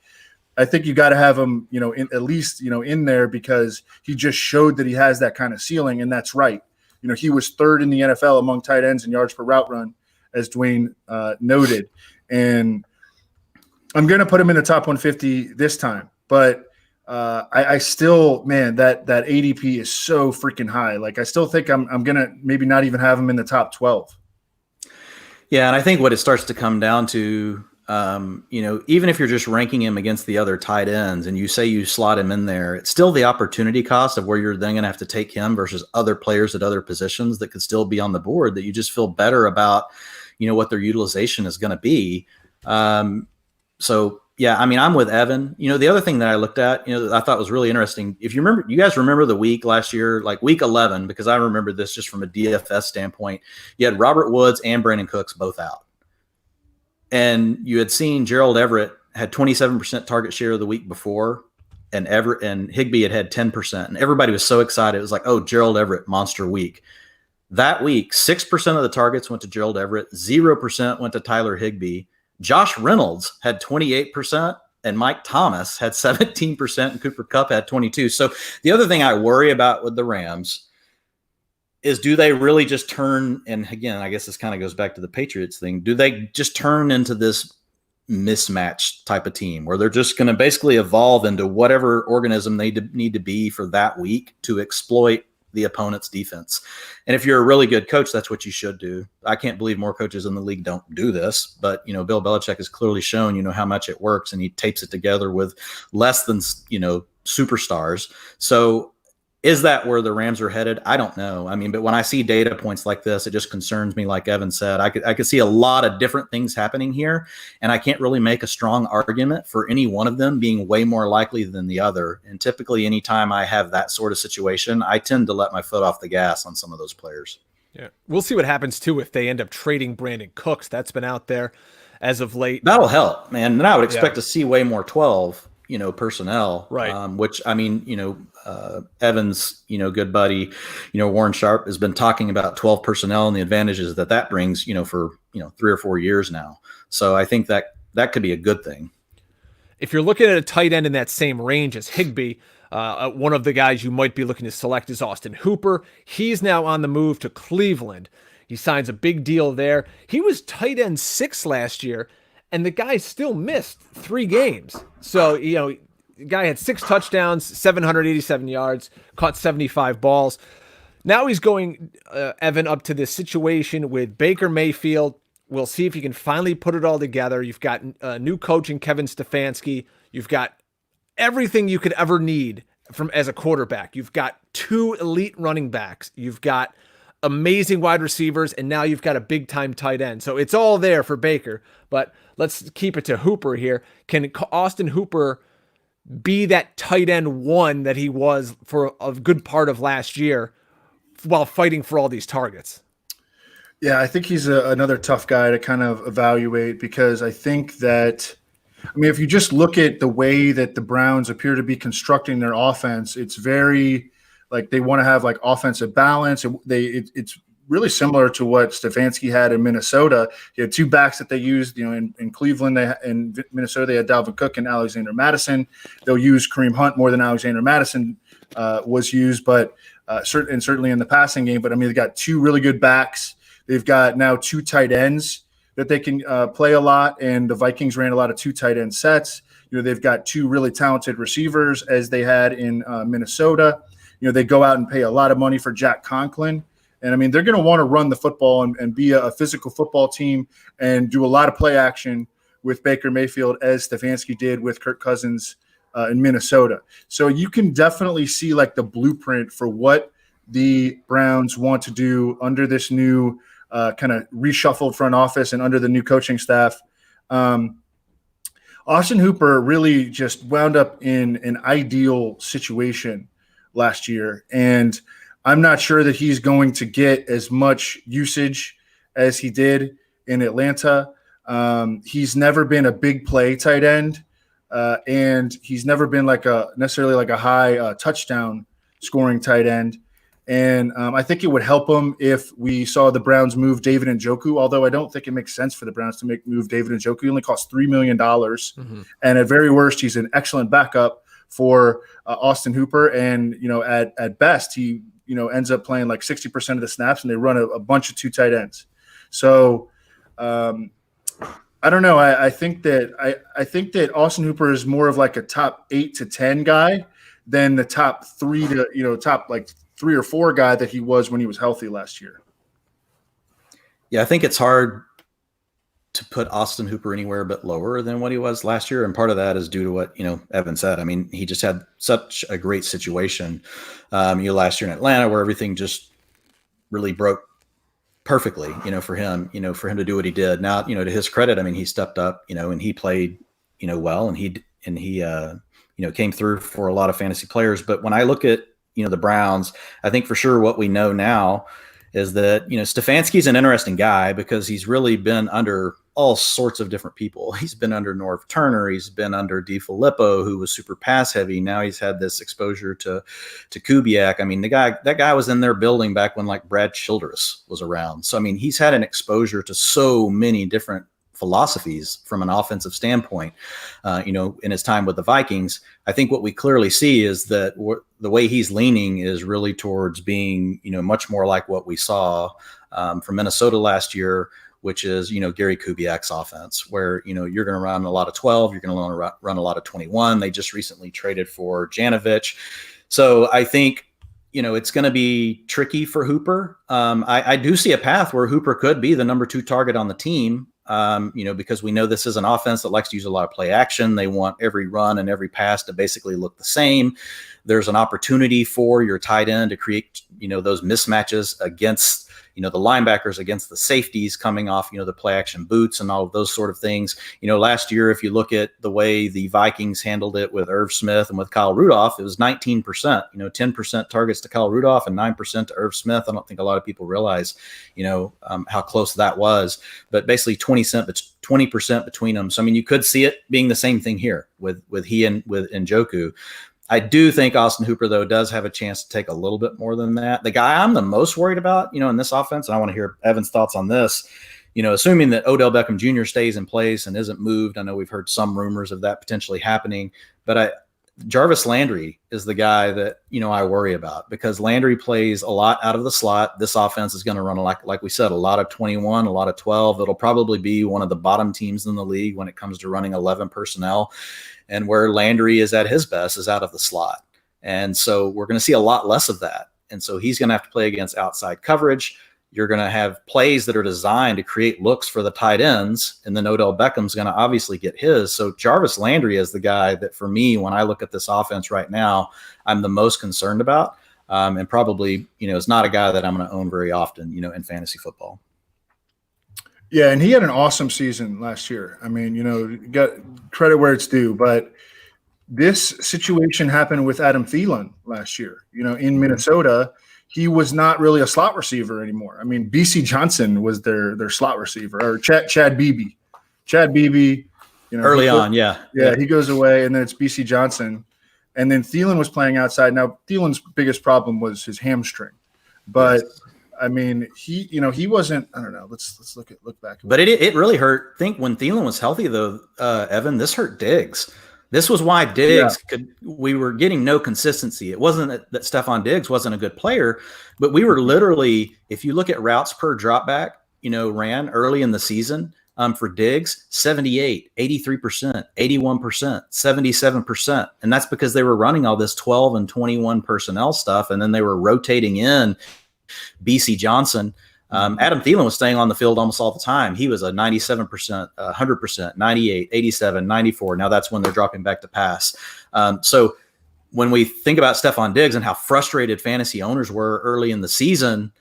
I think you got to have him, at least in there because he just showed that he has that kind of ceiling, and that's right. He was 3rd in the NFL among tight ends in yards per route run, as Dwain noted, and I'm going to put him in the top 150 this time, but I still, man, that ADP is so freaking high. I still think I'm going to maybe not even have him in the top 12. Yeah, and I think what it starts to come down to, even if you're just ranking him against the other tight ends and you say you slot him in there, it's still the opportunity cost of where you're then going to have to take him versus other players at other positions that could still be on the board that you just feel better about, what their utilization is going to be. So, yeah, I mean, I'm with Evan. The other thing that I looked at, that I thought was really interesting, if you guys remember the week last year, week 11, because I remember this just from a DFS standpoint, you had Robert Woods and Brandon Cooks both out. And you had seen Gerald Everett had 27% target share the week before, and Higbee had 10%. And everybody was so excited. It was like, oh, Gerald Everett, monster week. That week, 6% of the targets went to Gerald Everett, 0% went to Tyler Higbee. Josh Reynolds had 28%, and Mike Thomas had 17%, and Cooper Kupp had 22%. So the other thing I worry about with the Rams is, do they really just turn, and again, I guess this kind of goes back to the Patriots thing, do they just turn into this mismatch type of team where they're just going to basically evolve into whatever organism they need to be for that week to exploit the opponent's defense? And if you're a really good coach, that's what you should do. I can't believe more coaches in the league don't do this, but Bill Belichick has clearly shown how much it works, and he tapes it together with less than superstars. So is that where the Rams are headed? I don't know. I mean, but when I see data points like this, it just concerns me. Like Evan said, I could see a lot of different things happening here, and I can't really make a strong argument for any one of them being way more likely than the other. And typically, anytime I have that sort of situation, I tend to let my foot off the gas on some of those players. Yeah, we'll see what happens too if they end up trading Brandon Cooks. That's been out there as of late. That'll help, man. And I would expect to see way more 12. Personnel, right? Which, I mean, Evan's, good buddy, Warren Sharp has been talking about 12 personnel and the advantages that brings, for 3 or 4 years now. So I think that could be a good thing. If you're looking at a tight end in that same range as Higbee, one of the guys you might be looking to select is Causton Hooper. He's now on the move to Cleveland. He signs a big deal there. He was tight end 6 last year, and the guy still missed 3 games. So, the guy had 6 touchdowns, 787 yards, caught 75 balls. Now he's going, Evan, up to this situation with Baker Mayfield. We'll see if he can finally put it all together. You've got a new coach in Kevin Stefanski. You've got everything you could ever need as a quarterback. You've got 2 elite running backs. You've got amazing wide receivers, and now you've got a big time tight end. So it's all there for Baker, but let's keep it to Hooper here. Can Causton Hooper be that tight end one that he was for a good part of last year while fighting for all these targets? Yeah, I think he's another tough guy to kind of evaluate, because I think that, I mean, if you just look at the way that the Browns appear to be constructing their offense, it's very like they want to have like offensive balance. It's really similar to what Stefanski had in Minnesota. He had two backs that they used, in Cleveland, in Minnesota, they had Dalvin Cook and Alexander Madison. They'll use Kareem Hunt more than Alexander Madison was used, but certainly in the passing game. But I mean, they got two really good backs. They've got now two tight ends that they can play a lot, and the Vikings ran a lot of two tight end sets. They've got two really talented receivers, as they had in Minnesota. They go out and pay a lot of money for Jack Conklin. And, I mean, they're going to want to run the football and be a physical football team and do a lot of play action with Baker Mayfield, as Stefanski did with Kirk Cousins in Minnesota. So you can definitely see, like, the blueprint for what the Browns want to do under this new kind of reshuffled front office and under the new coaching staff. Austin Hooper really just wound up in an ideal situation last year, and I'm not sure that he's going to get as much usage as he did in Atlanta. He's never been a big play tight end, and he's never been necessarily like a high touchdown scoring tight end. And I think it would help him if we saw the Browns move David Njoku, although I don't think it makes sense for the Browns to move David Njoku. He only costs $3 million. Mm-hmm. And at very worst, he's an excellent backup for Austin Hooper. And, at best, he, ends up playing like 60% of the snaps, and they run a bunch of two tight ends. So I don't know. I think that Austin Hooper is more of like a top 8 to 10 guy than the top 3 to, top like 3 or 4 guy that he was when he was healthy last year. Yeah, I think it's hard to put Austin Hooper anywhere but lower than what he was last year. And part of that is due to what, Evan said. I mean, he just had such a great situation, last year in Atlanta, where everything just really broke perfectly, for him to do what he did. Now, to his credit, I mean, he stepped up, and he played, well, and he came through for a lot of fantasy players. But when I look at, the Browns, I think for sure what we know now is that, Stefanski's an interesting guy because he's really been under all sorts of different people. He's been under Norv Turner. He's been under DeFilippo, who was super pass heavy. Now he's had this exposure to Kubiak. I mean, that guy was in their building back when like Brad Childress was around. So, I mean, he's had an exposure to so many different philosophies from an offensive standpoint, in his time with the Vikings. I think what we clearly see is that the way he's leaning is really towards being, much more like what we saw from Minnesota last year, which is, Gary Kubiak's offense, where, you're going to run a lot of 12, you're going to run a lot of 21. They just recently traded for Janovich. So I think, it's going to be tricky for Hooper. I do see a path where Hooper could be the number 2 target on the team. Because we know this is an offense that likes to use a lot of play action. They want every run and every pass to basically look the same. There's an opportunity for your tight end to create, those mismatches against, the linebackers, against the safeties coming off, the play action boots and all of those sort of things. Last year, if you look at the way the Vikings handled it with Irv Smith and with Kyle Rudolph, it was 19%, 10% targets to Kyle Rudolph and 9% to Irv Smith. I don't think a lot of people realize, how close that was, but basically 20% between them. So, I mean, you could see it being the same thing here with he and with Njoku. I do think Austin Hooper, though, does have a chance to take a little bit more than that. The guy I'm the most worried about, in this offense, and I want to hear Evan's thoughts on this, assuming that Odell Beckham Jr. stays in place and isn't moved. I know we've heard some rumors of that potentially happening, but Jarvis Landry is the guy that, I worry about, because Landry plays a lot out of the slot. This offense is going to run, like we said, a lot of 21, a lot of 12. It'll probably be one of the bottom teams in the league when it comes to running 11 personnel. And where Landry is at his best is out of the slot. And so we're going to see a lot less of that. And so he's going to have to play against outside coverage. You're going to have plays that are designed to create looks for the tight ends. And then Odell Beckham's going to obviously get his. So Jarvis Landry is the guy that, for me, when I look at this offense right now, I'm the most concerned about. and probably, is not a guy that I'm going to own very often, in fantasy football. Yeah, and he had an awesome season last year. I mean, got credit where it's due, but this situation happened with Adam Thielen last year. In Minnesota, he was not really a slot receiver anymore. I mean, BC Johnson was their slot receiver, or Chad Beebe. Early on, yeah, he goes away, and then it's BC Johnson, and then Thielen was playing outside. Now, Thielen's biggest problem was his hamstring, but I mean, he wasn't. I don't know. Let's look back. But it really hurt. I think when Thielen was healthy, though, Evan, this hurt Diggs. This was why Diggs we were getting no consistency. It wasn't that Stefon Diggs wasn't a good player, but we were literally, if you look at routes per dropback, ran early in the season for Diggs, 78, 83%, 81%, 77%. And that's because they were running all this 12 and 21 personnel stuff. And then they were rotating in BC Johnson. Adam Thielen was staying on the field almost all the time. He was a 97%, 100%, 98, 87, 94. Now that's when they're dropping back to pass. So when we think about Stefon Diggs and how frustrated fantasy owners were early in the season,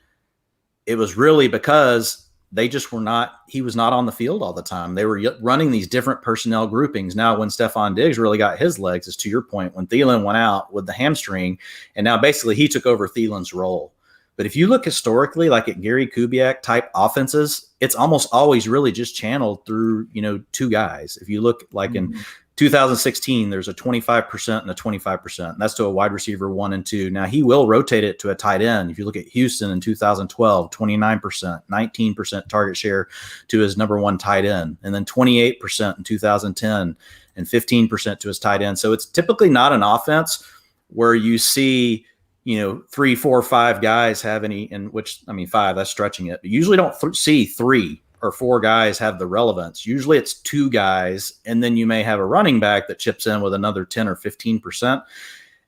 it was really because they just were not, he was not on the field all the time. They were running these different personnel groupings. Now, when Stefon Diggs really got his legs, is to your point, when Thielen went out with the hamstring, and now basically he took over Thielen's role. But if you look historically, like at Gary Kubiak type offenses, it's almost always really just channeled through, two guys. If you look like in 2016, there's a 25% and a 25%. And that's to a wide receiver 1 and 2. Now he will rotate it to a tight end. If you look at Houston in 2012, 29%, 19% target share to his number 1 tight end, and then 28% in 2010 and 15% to his tight end. So it's typically not an offense where you see 3, 4, 5 guys have any, and which, I mean, 5, that's stretching it, but usually don't see 3 or 4 guys have the relevance. Usually it's 2 guys, and then you may have a running back that chips in with another 10 or 15%.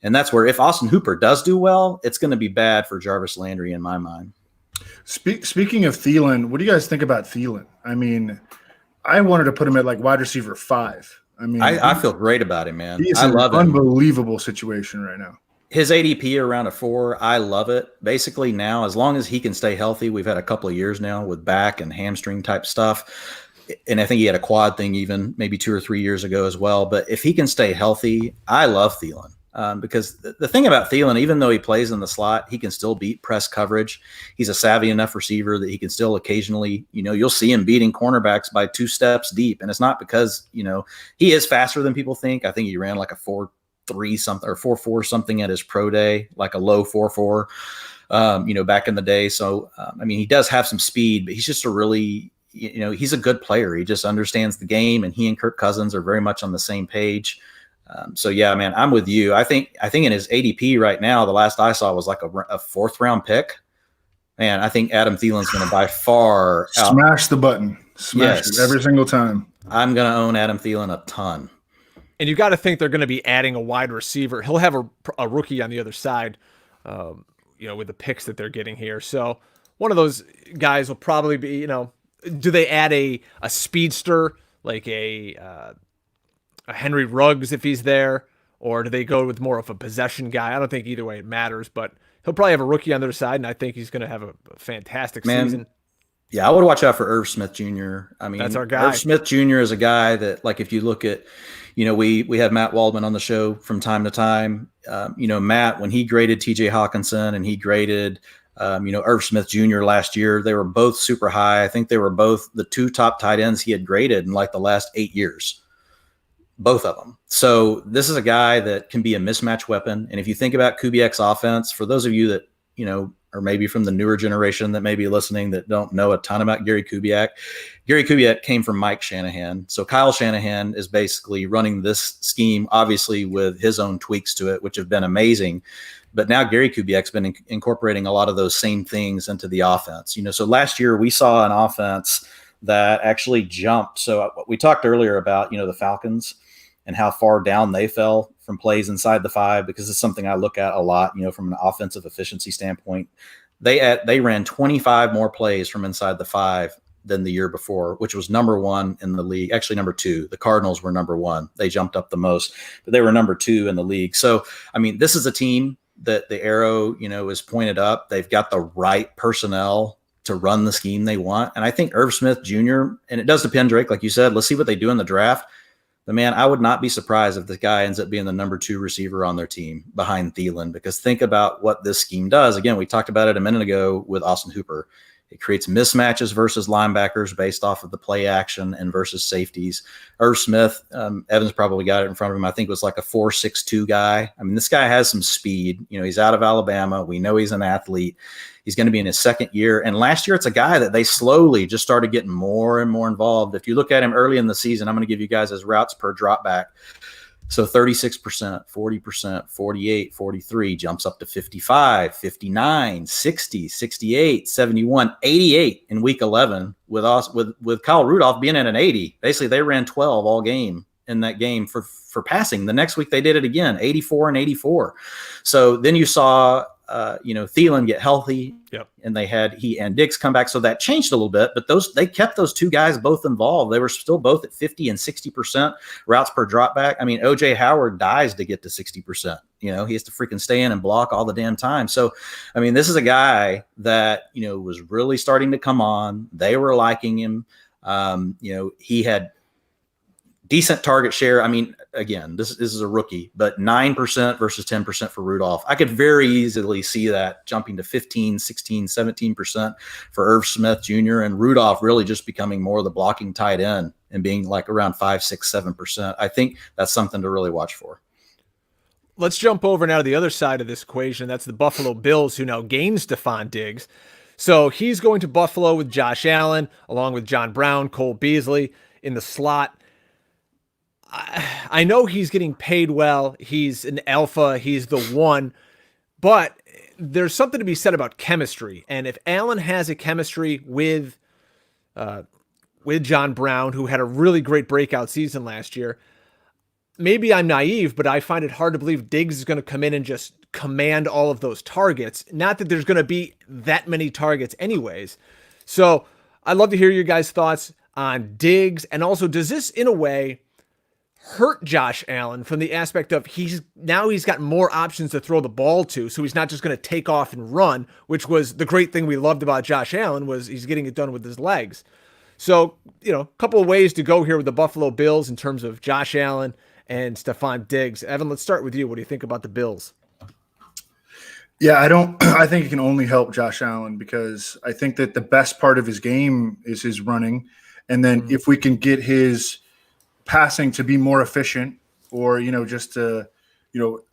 And that's where, if Causton Hooper does do well, it's going to be bad for Jarvis Landry in my mind. Speaking of Thielen, what do you guys think about Thielen? I mean, I wanted to put him at like wide receiver 5. I mean, I feel great about him, man. He's an unbelievable situation right now. His ADP around a 4, I love it. Basically now, as long as he can stay healthy, we've had a couple of years now with back and hamstring type stuff. And I think he had a quad thing even maybe 2 or 3 years ago as well. But if he can stay healthy, I love Thielen. Because the thing about Thielen, even though he plays in the slot, he can still beat press coverage. He's a savvy enough receiver that he can still occasionally, you'll see him beating cornerbacks by 2 steps deep. And it's not because, he is faster than people think. I think he ran like a 4.3 something or 4.4 something at his pro day, like a low 4.4, back in the day. So, I mean, he does have some speed, but he's just a really, he's a good player. He just understands the game, and he and Kirk Cousins are very much on the same page. So yeah, man, I'm with you. I think in his ADP right now, the last I saw was like a 4th round pick. Man, I think Adam Thielen's going to by far smash the button, smash it every single time. I'm going to own Adam Thielen a ton. And you got to think they're going to be adding a wide receiver. He'll have a rookie on the other side, with the picks that they're getting here. So one of those guys will probably be, do they add a speedster like a Henry Ruggs if he's there, or do they go with more of a possession guy? I don't think either way it matters, but he'll probably have a rookie on the other side, and I think he's going to have a fantastic season. Yeah, I would watch out for Irv Smith Jr. I mean, that's our guy. Irv Smith Jr. is a guy that, like, if you look at, we have Matt Waldman on the show from time to time. Matt, when he graded TJ Hawkinson and he graded, Irv Smith Jr. last year, they were both super high. I think they were both the 2 top tight ends he had graded in like the last 8 years. Both of them. So this is a guy that can be a mismatch weapon. And if you think about Kubiak's offense, for those of you that, or maybe from the newer generation that may be listening that don't know a ton about Gary Kubiak came from Mike Shanahan. So Kyle Shanahan is basically running this scheme, obviously with his own tweaks to it, which have been amazing. But now Gary Kubiak's been incorporating a lot of those same things into the offense. So last year we saw an offense that actually jumped. So we talked earlier about, the Falcons and how far down they fell from plays inside the 5, because it's something I look at a lot, from an offensive efficiency standpoint. They ran 25 more plays from inside the 5 than the year before, which was number 1 in the league. Actually, number 2. The Cardinals were number 1. They jumped up the most, but they were number 2 in the league. So, I mean, this is a team that the arrow, is pointed up. They've got the right personnel to run the scheme they want. And I think Irv Smith Jr., and it does depend, Drake, like you said, let's see what they do in the draft. But man, I would not be surprised if this guy ends up being the number 2 receiver on their team behind Thielen, because think about what this scheme does. Again, we talked about it a minute ago with Causton Hooper. It creates mismatches versus linebackers based off of the play action and versus safeties. Irv Smith, Evans probably got it in front of him. I think was like a 4.62 guy. I mean, this guy has some speed. He's out of Alabama. We know he's an athlete. He's going to be in his second year. And last year, it's a guy that they slowly just started getting more and more involved. If you look at him early in the season, I'm going to give you guys his routes per drop back. So 36%, 40%, 48, 43, jumps up to 55, 59, 60, 68, 71, 88 in week 11 with Kyle Rudolph being at an 80. Basically, they ran 12 all game in that game for passing. The next week they did it again, 84 and 84. So then you saw Thielen get healthy, and they had he and Diggs come back. So that changed a little bit, but they kept those two guys both involved. They were still both at 50 and 60% routes per drop back. I mean, OJ Howard dies to get to 60%. He has to freaking stay in and block all the damn time. So, I mean, this is a guy that, was really starting to come on. They were liking him. He had decent target share. I mean, again, this is a rookie, but 9% versus 10% for Rudolph. I could very easily see that jumping to 15, 16, 17% for Irv Smith Jr. and Rudolph really just becoming more of the blocking tight end and being like around 5, 6, 7%. I think that's something to really watch for. Let's jump over now to the other side of this equation. That's the Buffalo Bills, who now gain Stefon Diggs. So he's going to Buffalo with Josh Allen, along with John Brown, Cole Beasley in the slot. I know he's getting paid well. He's an alpha. He's the one. But there's something to be said about chemistry. And if Allen has a chemistry with John Brown, who had a really great breakout season last year, maybe I'm naive, but I find it hard to believe Diggs is going to come in and just command all of those targets. Not that there's going to be that many targets anyways. So I'd love to hear your guys' thoughts on Diggs. And also, does this in a way hurt Josh Allen from the aspect of he's got more options to throw the ball to, so he's not just going to take off and run, which was the great thing we loved about Josh Allen, was he's getting it done with his legs. So, a couple of ways to go here with the Buffalo Bills in terms of Josh Allen and Stefon Diggs. Evan, let's start with you. What do you think about the Bills? Yeah, I think it can only help Josh Allen, because I think that the best part of his game is his running. And then if we can get his passing to be more efficient, or just to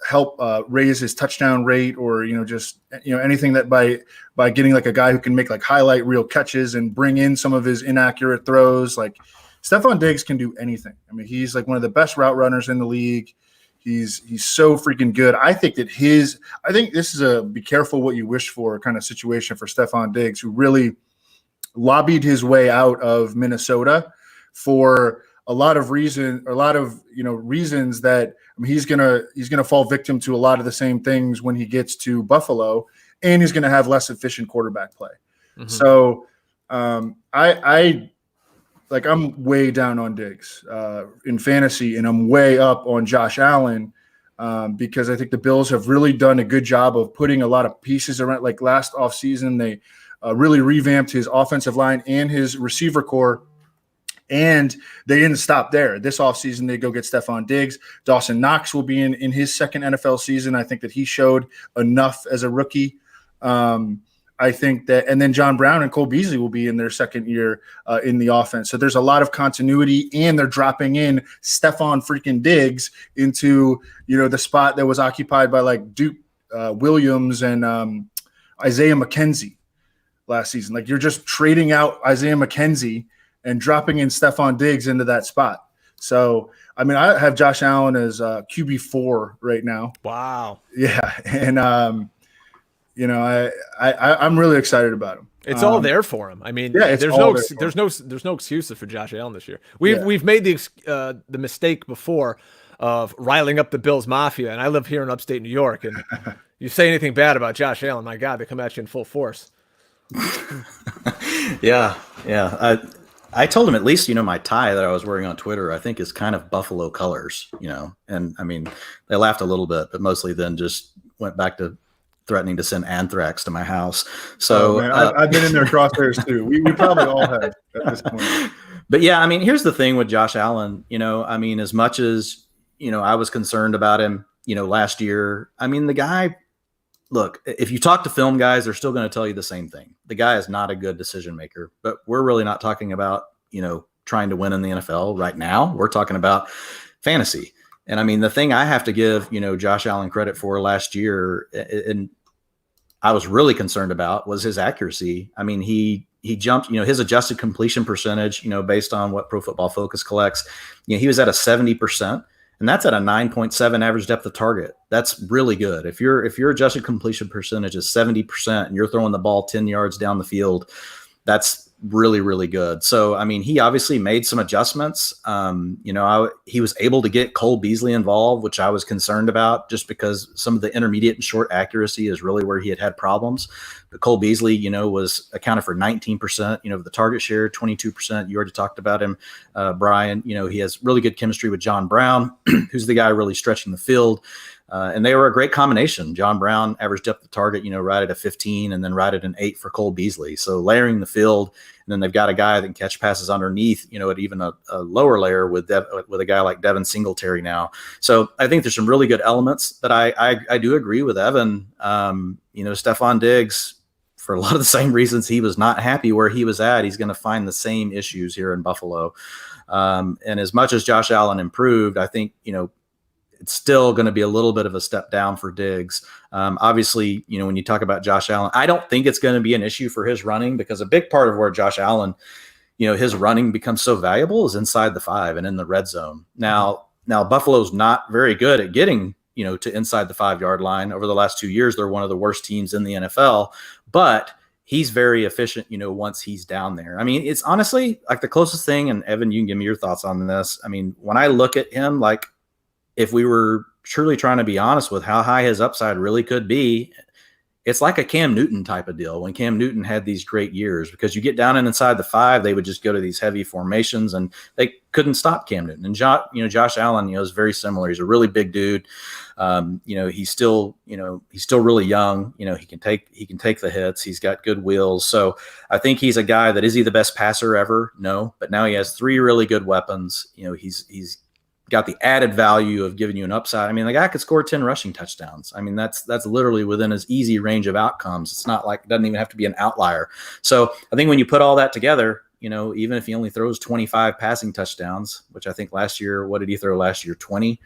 help raise his touchdown rate, or just anything that by getting like a guy who can make like highlight reel catches and bring in some of his inaccurate throws. Like Stefon Diggs can do anything. I mean, he's like one of the best route runners in the league. He's so freaking good. I think this is a be careful what you wish for kind of situation for Stefon Diggs, who really lobbied his way out of Minnesota for a lot of reasons that he's gonna fall victim to a lot of the same things when he gets to Buffalo, and he's gonna have less efficient quarterback play. Mm-hmm. So I'm way down on Diggs in fantasy, and I'm way up on Josh Allen because I think the Bills have really done a good job of putting a lot of pieces around. Like last offseason, they really revamped his offensive line and his receiver core. And they didn't stop there. This offseason, they go get Stefon Diggs. Dawson Knox will be in his second NFL season. I think that he showed enough as a rookie. I think that, and then John Brown and Cole Beasley will be in their second year in the offense. So there's a lot of continuity, and they're dropping in Stefon freaking Diggs into, the spot that was occupied by like Duke Williams and Isaiah McKenzie last season. Like, you're just trading out Isaiah McKenzie and dropping in Stefon Diggs into that spot. So, I mean, I have Josh Allen as QB4 right now. Wow. Yeah. And, I'm really excited about him. It's all there for him. I mean, yeah, there's no excuses for Josh Allen this year. We've made the mistake before of riling up the Bills Mafia, and I live here in upstate New York, and you say anything bad about Josh Allen, my God, they come at you in full force. Yeah. I told him, at least, my tie that I was wearing on Twitter, I think is kind of Buffalo colors, and I mean, they laughed a little bit, but mostly then just went back to threatening to send anthrax to my house. So I've been in their crosshairs too. We probably all have at this point. But yeah, I mean, here's the thing with Josh Allen, I mean, as much as, I was concerned about him, last year, I mean, the guy, look, if you talk to film guys, they're still going to tell you the same thing. The guy is not a good decision maker, but we're really not talking about, trying to win in the NFL right now. We're talking about fantasy. And I mean, the thing I have to give, Josh Allen credit for last year, and I was really concerned about, was his accuracy. I mean, he jumped, his adjusted completion percentage, based on what Pro Football Focus collects, he was at a 70%, and that's at a 9.7 average depth of target. That's really good. If your adjusted completion percentage is 70% and you're throwing the ball 10 yards down the field, that's really, really good. So, I mean, he obviously made some adjustments. He was able to get Cole Beasley involved, which I was concerned about, just because some of the intermediate and short accuracy is really where he had problems. But Cole Beasley, was accounted for 19%, of the target share, 22%. You already talked about him, Brian. He has really good chemistry with John Brown, who's the guy really stretching the field. And they were a great combination. John Brown averaged depth of target, right at a 15, and then right at an 8 for Cole Beasley. So layering the field, and then they've got a guy that can catch passes underneath, at even a lower layer with a guy like Devin Singletary now. So I think there's some really good elements, but I do agree with Evan. Stefon Diggs, for a lot of the same reasons he was not happy where he was at, he's going to find the same issues here in Buffalo. And as much as Josh Allen improved, I think, it's still going to be a little bit of a step down for Diggs. Obviously, when you talk about Josh Allen, I don't think it's going to be an issue for his running, because a big part of where Josh Allen, his running becomes so valuable is inside the 5 and in the red zone. Now Buffalo's not very good at getting, to inside the 5-yard line. Over the last 2 years, they're one of the worst teams in the NFL, but he's very efficient, once he's down there. I mean, it's honestly like the closest thing, and Evan, you can give me your thoughts on this. I mean, when I look at him, like, if we were truly trying to be honest with how high his upside really could be, it's like a Cam Newton type of deal when Cam Newton had these great years, because you get down and inside the 5, they would just go to these heavy formations and they couldn't stop Cam Newton. And Josh Allen, is very similar. He's a really big dude. He's still really young. He can take the hits. He's got good wheels. So I think he's a guy that, is he the best passer ever? No, but now he has 3 really good weapons. He's got the added value of giving you an upside. I mean, the guy could score 10 rushing touchdowns. I mean, that's literally within his easy range of outcomes. It's not like, it doesn't even have to be an outlier. So I think when you put all that together, even if he only throws 25 passing touchdowns, which I think last year, what did he throw last year? 20?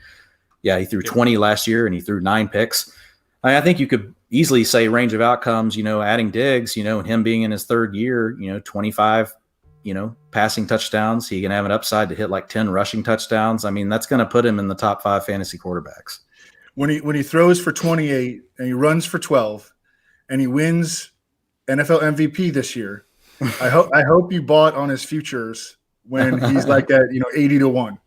Yeah, he threw 20 last year and he threw 9 picks. I think you could easily say range of outcomes, adding Diggs, and him being in his 3rd year, 25, passing touchdowns. He can have an upside to hit like 10 rushing touchdowns. I mean, that's going to put him in the top 5 fantasy quarterbacks. When he throws for 28 and he runs for 12 and he wins NFL MVP this year, I hope you bought on his futures when he's like at 80-1.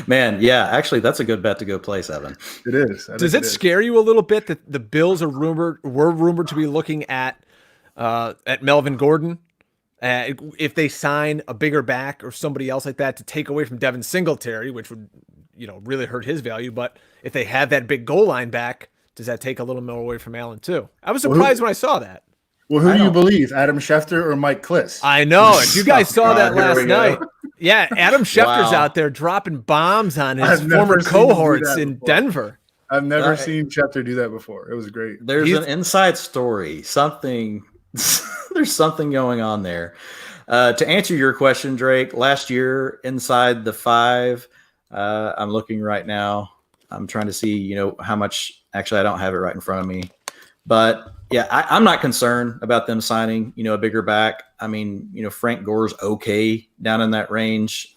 Man, yeah, actually, that's a good bet to go place, Evan. It is. Does it scare you a little bit that the Bills were rumored to be looking at Melvin Gordon? If they sign a bigger back or somebody else like that to take away from Devin Singletary, which would, really hurt his value. But if they have that big goal line back, does that take a little more away from Allen too? I was surprised when I saw that. Well, who do you believe, Adam Schefter or Mike Kliss? I know. If you guys saw that last night. Yeah, Adam Schefter's out there dropping bombs on his former cohorts in Denver. I've never seen Schefter do that before. It was great. There's an inside story. There's something going on there. To answer your question, Drake, last year inside the 5, I'm looking right now. I'm trying to see, how much. Actually, I don't have it right in front of me. But yeah, I'm not concerned about them signing, a bigger back. I mean, Frank Gore's okay down in that range.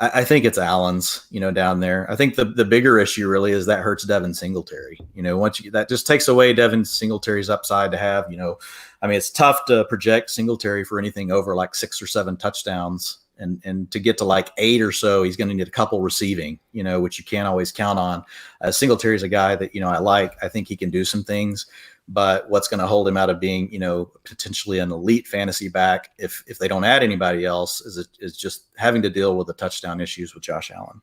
I think it's Allen's, down there. I think the bigger issue really is that hurts Devin Singletary. That just takes away Devin Singletary's upside to have, I mean, it's tough to project Singletary for anything over like 6 or 7 touchdowns. And to get to like 8 or so, he's going to need a couple receiving, which you can't always count on. Singletary is a guy that, I like. I think he can do some things. But what's going to hold him out of being, potentially an elite fantasy back if they don't add anybody else is just having to deal with the touchdown issues with Josh Allen.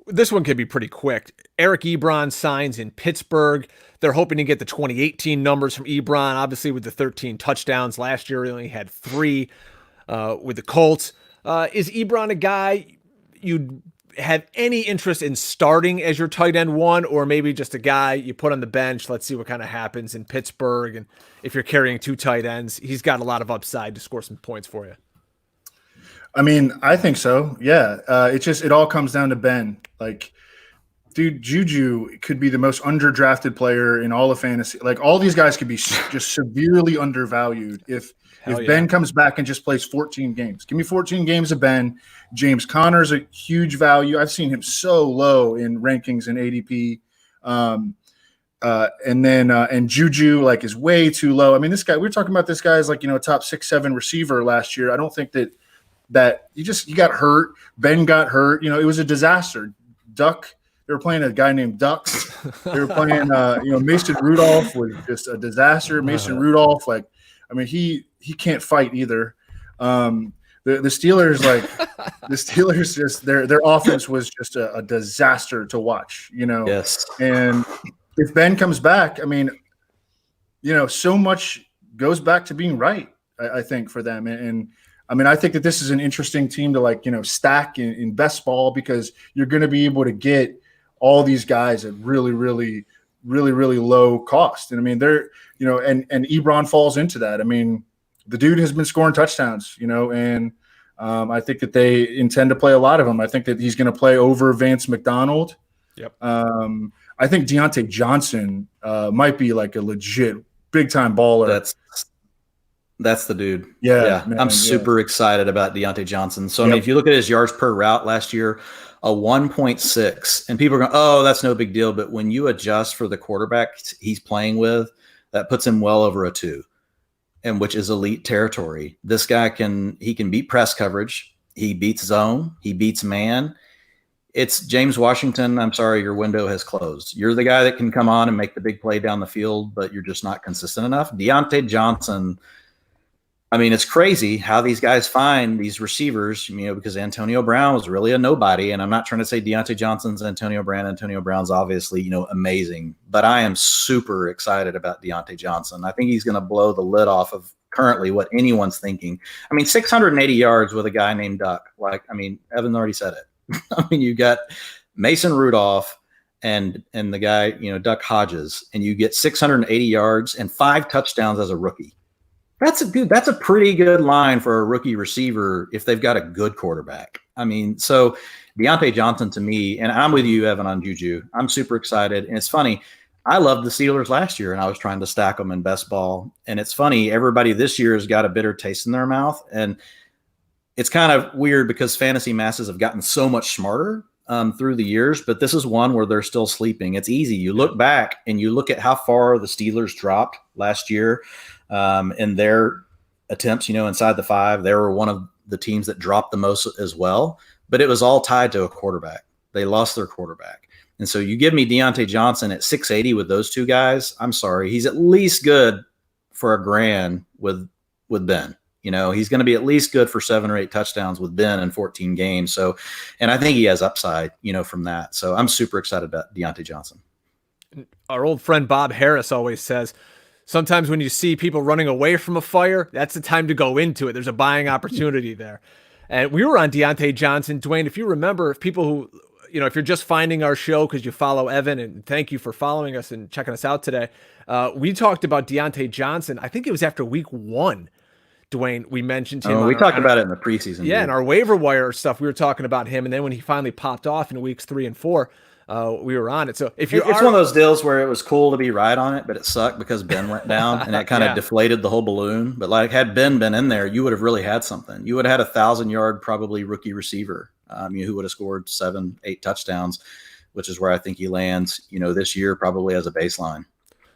This one could be pretty quick. Eric Ebron signs in Pittsburgh. They're hoping to get the 2018 numbers from Ebron. Obviously, with the 13 touchdowns last year, he only had 3 with the Colts. Is Ebron a guy you'd have any interest in starting as your tight end 1, or maybe just a guy you put on the bench? Let's see what kind of happens in Pittsburgh. And if you're carrying 2 tight ends, he's got a lot of upside to score some points for you. I mean, I think so. Yeah. It all comes down to Ben. Like, dude, Juju could be the most underdrafted player in all of fantasy. Like, all these guys could be just severely undervalued if Ben comes back and just plays 14 games. Give me 14 games of Ben. James Conner's a huge value. I've seen him so low in rankings and ADP. And Juju is way too low. I mean, this guy, we were talking about this guy as a top 6-7 receiver last year. I don't think that you got hurt. Ben got hurt. It was a disaster. Duck. They were playing a guy named Ducks. They were playing, Mason Rudolph was just a disaster. Mason Rudolph, he can't fight either. The Steelers, the Steelers, just their offense was just a disaster to watch. Yes. And if Ben comes back, so much goes back to being right. I think for them, and I think that this is an interesting team to stack in best ball, because you're going to be able to get all these guys at really, really, really, really low cost. And they're, and Ebron falls into that. The dude has been scoring touchdowns, and I think that they intend to play a lot of them. I think that he's going to play over Vance McDonald. Yep. I think Deante Johnson might be a legit big time baller. That's the dude. Yeah. Man, I'm super excited about Deante Johnson. So, if you look at his yards per route last year, a 1.6, and people are going, oh, that's no big deal. But when you adjust for the quarterback he's playing with, that puts him well over a 2, and which is elite territory. This guy can beat press coverage. He beats zone. He beats man. It's James Washington. I'm sorry, your window has closed. You're the guy that can come on and make the big play down the field, but you're just not consistent enough. Deante Johnson, it's crazy how these guys find these receivers, because Antonio Brown was really a nobody. And I'm not trying to say Deante Johnson's Antonio Brown. Antonio Brown's obviously, amazing. But I am super excited about Deante Johnson. I think he's going to blow the lid off of currently what anyone's thinking. 680 yards with a guy named Duck. Evan already said it. You got Mason Rudolph and the guy, Duck Hodges, and you get 680 yards and 5 touchdowns as a rookie. That's a pretty good line for a rookie receiver if they've got a good quarterback. So Deante Johnson to me, and I'm with you, Evan, on Juju. I'm super excited. And it's funny, I loved the Steelers last year, and I was trying to stack them in best ball. And it's funny, everybody this year has got a bitter taste in their mouth. And it's kind of weird because fantasy masses have gotten so much smarter through the years, but this is one where they're still sleeping. It's easy. You look back and you look at how far the Steelers dropped last year in their attempts, inside the 5. They were one of the teams that dropped the most as well, but it was all tied to a quarterback. They lost their quarterback. And so you give me Deante Johnson at 680 with those 2 guys. I'm sorry. He's at least good for $1,000 with Ben. He's going to be at least good for 7 or 8 touchdowns with Ben in 14 games. So, and I think he has upside, from that. So I'm super excited about Deante Johnson. Our old friend Bob Harris always says, sometimes when you see people running away from a fire, that's the time to go into it. There's a buying opportunity there. And we were on Deante Johnson. Dwayne, if you remember, if people who, if you're just finding our show because you follow Evan, and thank you for following us and checking us out today, we talked about Deante Johnson. I think it was after week 1. Dwayne, we mentioned him. We talked about it in the preseason. Yeah, in our waiver wire stuff, we were talking about him. And then when he finally popped off in weeks 3 and 4, we were on it. So if it's one of those deals where it was cool to be right on it, but it sucked because Ben went down and that kind of deflated the whole balloon. But had Ben been in there, you would have really had something. You would have had 1,000-yard probably rookie receiver, who would have scored 7, 8 touchdowns, which is where I think he lands, this year probably as a baseline.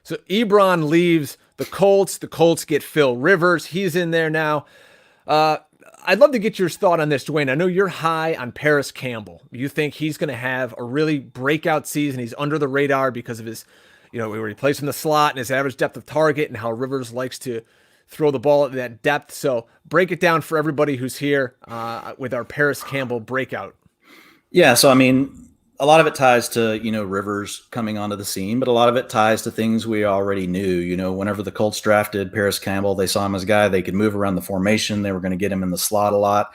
So Ebron leaves the Colts. The Colts get Phil Rivers. He's in there now. I'd love to get your thought on this, Dwayne. I know you're high on Parris Campbell. You think he's going to have a really breakout season. He's under the radar because of his, where he plays from the slot and his average depth of target and how Rivers likes to throw the ball at that depth. So break it down for everybody who's here with our Parris Campbell breakout. Yeah, so a lot of it ties to, Rivers coming onto the scene, but a lot of it ties to things we already knew. Whenever the Colts drafted Parris Campbell, they saw him as a guy they could move around the formation. They were going to get him in the slot a lot.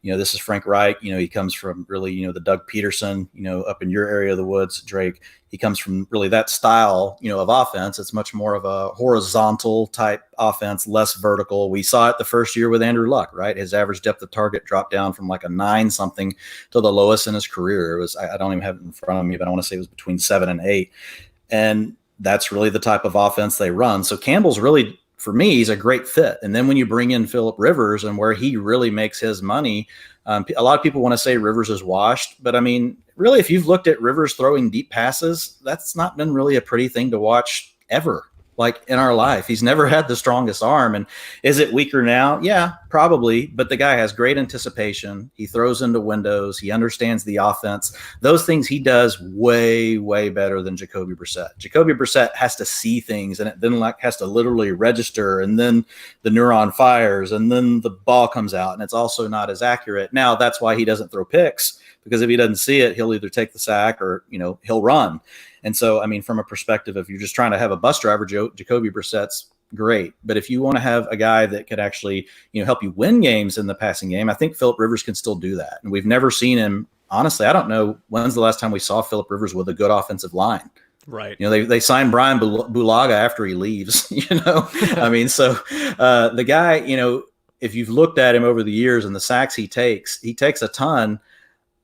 This is Frank Reich. He comes from really, the Doug Peterson, up in your area of the woods, Drake. He comes from really that style, of offense. It's much more of a horizontal type offense, less vertical. We saw it the first year with Andrew Luck, right? His average depth of target dropped down from like a 9 something to the lowest in his career. It was, I don't even have it in front of me, but I want to say it was between 7 and 8. And that's really the type of offense they run. So Campbell's really, for me, he's a great fit. And then when you bring in Phillip Rivers and where he really makes his money, a lot of people want to say Rivers is washed, but I mean, really, if you've looked at Rivers throwing deep passes, that's not been really a pretty thing to watch ever. Like in our life, he's never had the strongest arm. And is it weaker now? Yeah, probably. But the guy has great anticipation. He throws into windows. He understands the offense. Those things he does way, way better than Jacoby Brissett. Jacoby Brissett has to see things, and it then has to literally register, and then the neuron fires, and then the ball comes out, and it's also not as accurate. Now, that's why he doesn't throw picks, because if he doesn't see it, he'll either take the sack or, he'll run. And so, I mean, from a perspective, if you're just trying to have a bus driver, Jacoby Brissett's great. But if you want to have a guy that could actually, help you win games in the passing game, I think Phillip Rivers can still do that. And we've never seen him. Honestly, I don't know when's the last time we saw Phillip Rivers with a good offensive line. Right. They signed Brian Bulaga after he leaves, I mean, so the guy, if you've looked at him over the years and the sacks he takes a ton.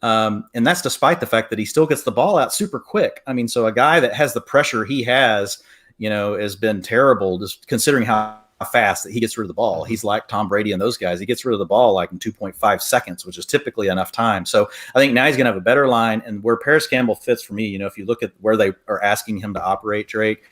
And that's despite the fact that he still gets the ball out super quick. I mean, so a guy that has the pressure he has, has been terrible, just considering how fast that he gets rid of the ball. He's like Tom Brady and those guys. He gets rid of the ball like in 2.5 seconds, which is typically enough time. So I think now he's going to have a better line. And where Parris Campbell fits for me, if you look at where they are asking him to operate, Drake,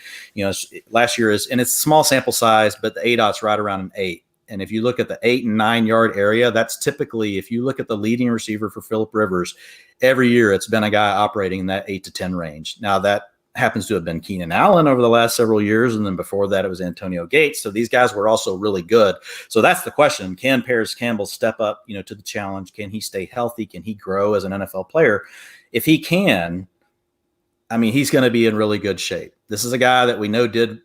last year and it's small sample size, but the ADOT's right around an 8. And if you look at the 8 and 9 yard area, that's typically, if you look at the leading receiver for Phillip Rivers, every year it's been a guy operating in that 8 to 10 range. Now that happens to have been Keenan Allen over the last several years. And then before that, it was Antonio Gates. So these guys were also really good. So that's the question. Can Parris Campbell step up, to the challenge? Can he stay healthy? Can he grow as an NFL player? If he can, I mean, he's going to be in really good shape. This is a guy that we know did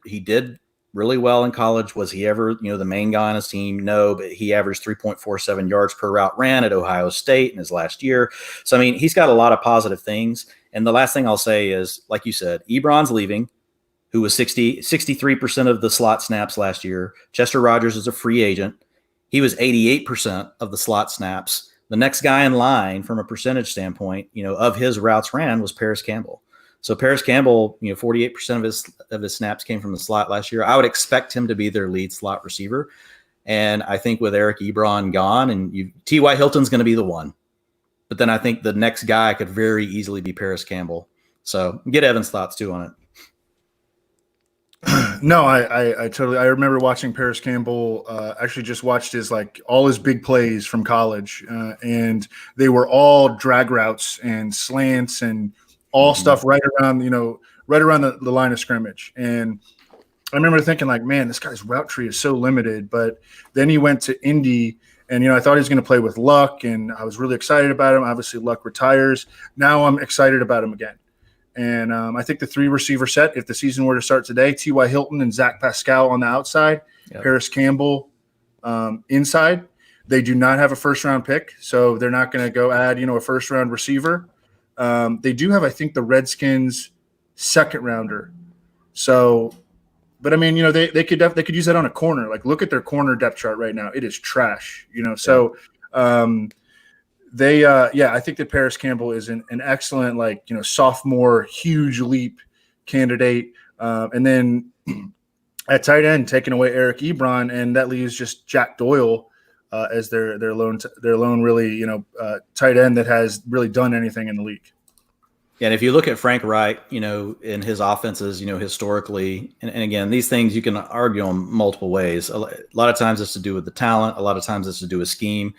really well in college. Was he ever, the main guy on his team? No, but he averaged 3.47 yards per route ran at Ohio State in his last year. So, I mean, he's got a lot of positive things. And the last thing I'll say is, like you said, Ebron's leaving, who was 63% of the slot snaps last year. Chester Rogers is a free agent. He was 88% of the slot snaps. The next guy in line from a percentage standpoint, of his routes ran was Parris Campbell. So Parris Campbell, 48% of his snaps came from the slot last year. I would expect him to be their lead slot receiver. And I think with Eric Ebron gone, and T.Y. Hilton's going to be the one. But then I think the next guy could very easily be Parris Campbell. So get Evan's thoughts too on it. No, I totally. I remember watching Parris Campbell. Actually, just watched all his big plays from college, and they were all drag routes and slants and all stuff right around the line of scrimmage. And I remember thinking man, this guy's route tree is so limited. But then he went to Indy, and I thought he was going to play with Luck, and I was really excited about him. Obviously, Luck retires. Now I'm excited about him again. And I think the 3 receiver set, if the season were to start today, T.Y. Hilton and Zach Pascal on the outside, Parris Campbell inside. They do not have a first-round pick, so they're not going to go add, a first-round receiver. They do have, I think, the Redskins' second rounder. So, but I mean, they could use that on a corner. Look at their corner depth chart right now; it is trash. So I think that Parris Campbell is an excellent, sophomore huge leap candidate. And then at tight end, taking away Eric Ebron, and that leaves just Jack Doyle as their lone really tight end that has really done anything in the league. Yeah, and if you look at Frank Reich, in his offenses, historically, and again, these things you can argue on multiple ways. A lot of times it's to do with the talent. A lot of times it's to do with scheme.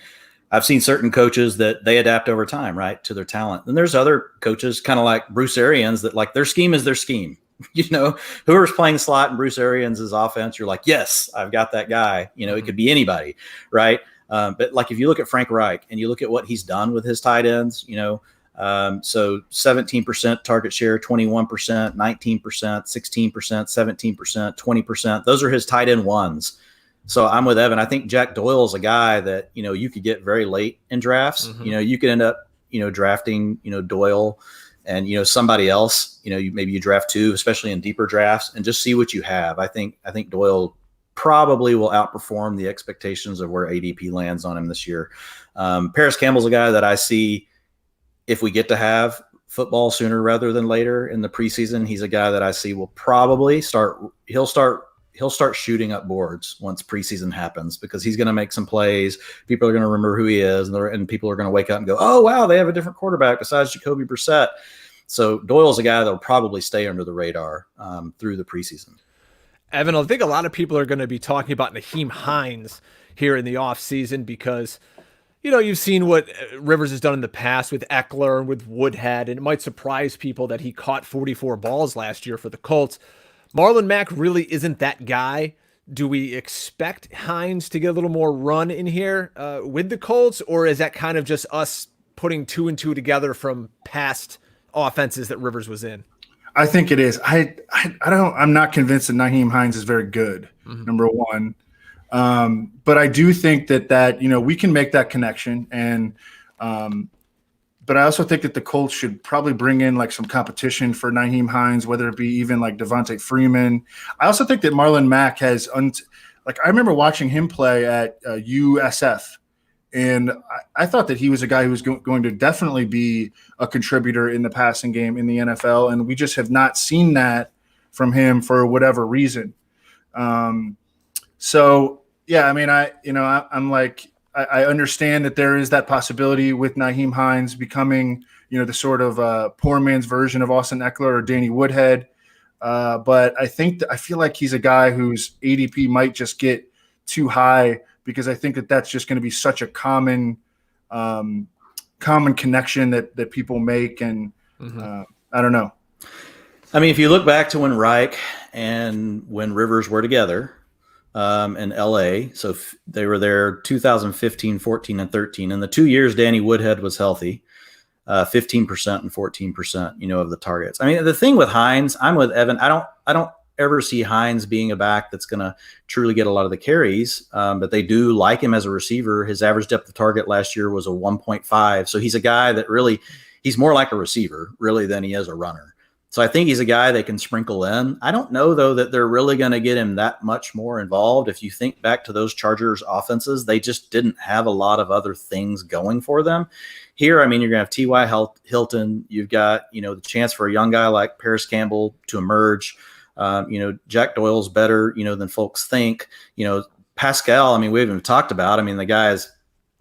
I've seen certain coaches that they adapt over time, right, to their talent. And there's other coaches, kind of like Bruce Arians, that their scheme is their scheme. Whoever's playing slot in Bruce Arians' offense, you're like, yes, I've got that guy. It could be anybody, right? But if you look at Frank Reich and you look at what he's done with his tight ends, So 17% target share, 21%, 19%, 16%, 17%, 20%. Those are his tight end ones. So I'm with Evan. I think Jack Doyle is a guy that, you could get very late in drafts. Mm-hmm. You could end up, drafting, Doyle and, somebody else, maybe you draft two, especially in deeper drafts, and just see what you have. I think Doyle probably will outperform the expectations of where ADP lands on him this year. Parris Campbell's a guy that I see, if we get to have football sooner rather than later in the preseason, he's a guy that I see will probably he'll start shooting up boards once preseason happens, because he's going to make some plays. People are going to remember who he is, and people are going to wake up and go, oh, wow, they have a different quarterback besides Jacoby Brissett. So Doyle's a guy that will probably stay under the radar through the preseason. Evan, I think a lot of people are going to be talking about Nyheim Hines here in the offseason because, you've seen what Rivers has done in the past with Eckler and with Woodhead, and it might surprise people that he caught 44 balls last year for the Colts. Marlon Mack really isn't that guy. Do we expect Hines to get a little more run in here with the Colts, or is that kind of just us putting two and two together from past offenses that Rivers was in? I think it is. I'm not convinced that Nyheim Hines is very good. Mm-hmm. Number one. But I do think that we can make that connection, and but I also think that the Colts should probably bring in like some competition for Nyheim Hines, whether it be even like Devontae Freeman. I also think that Marlon Mack has I remember watching him play at USF, and I thought that he was a guy who was going to definitely be a contributor in the passing game in the NFL, and we just have not seen that from him for whatever reason. So yeah, I mean, I understand that there is that possibility with Nyheim Hines becoming, the sort of poor man's version of Austin Eckler or Danny Woodhead. But I feel like he's a guy whose ADP might just get too high, because I think that that's just going to be such a common connection that people make. And I don't know. I mean, if you look back to when Reich and when Rivers were together, in LA. So they were there 2015, 14, and 13. And the 2 years Danny Woodhead was healthy, 15% and 14%, of the targets. I mean, the thing with Hines, I'm with Evan. I don't ever see Hines being a back that's going to truly get a lot of the carries, but they do like him as a receiver. His average depth of target last year was a 1.5. So he's a guy that really, he's more like a receiver really than he is a runner. So I think he's a guy they can sprinkle in. I don't know, though, that they're really going to get him that much more involved. If you think back to those Chargers offenses, they just didn't have a lot of other things going for them. Here, I mean, you're going to have T.Y. Hilton. You've got, the chance for a young guy like Parris Campbell to emerge. Jack Doyle's better, than folks think. Pascal, I mean, we haven't even talked about. I mean, the guy has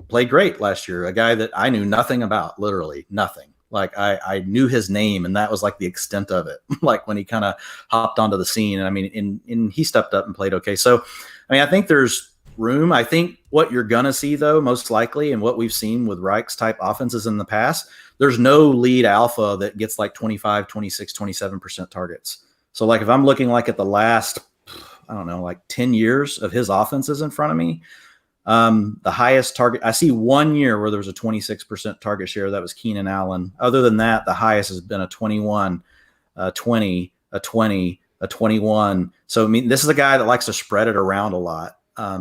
played great last year, a guy that I knew nothing about, literally nothing. Like I knew his name, and that was like the extent of it. Like when he kind of hopped onto the scene, and I mean, and he stepped up and played okay. So, I mean, I think there's room. I think what you're gonna see, though, most likely, and what we've seen with Reich's type offenses in the past, there's no lead alpha that gets like 25, 26, 27% targets. So, like if I'm looking like at the last, I don't know, like 10 years of his offenses in front of me. The highest target, I see 1 year where there was a 26% target share. That was Keenan Allen. Other than that, the highest has been a 21, a 20, a 20, a 21. So, I mean, this is a guy that likes to spread it around a lot.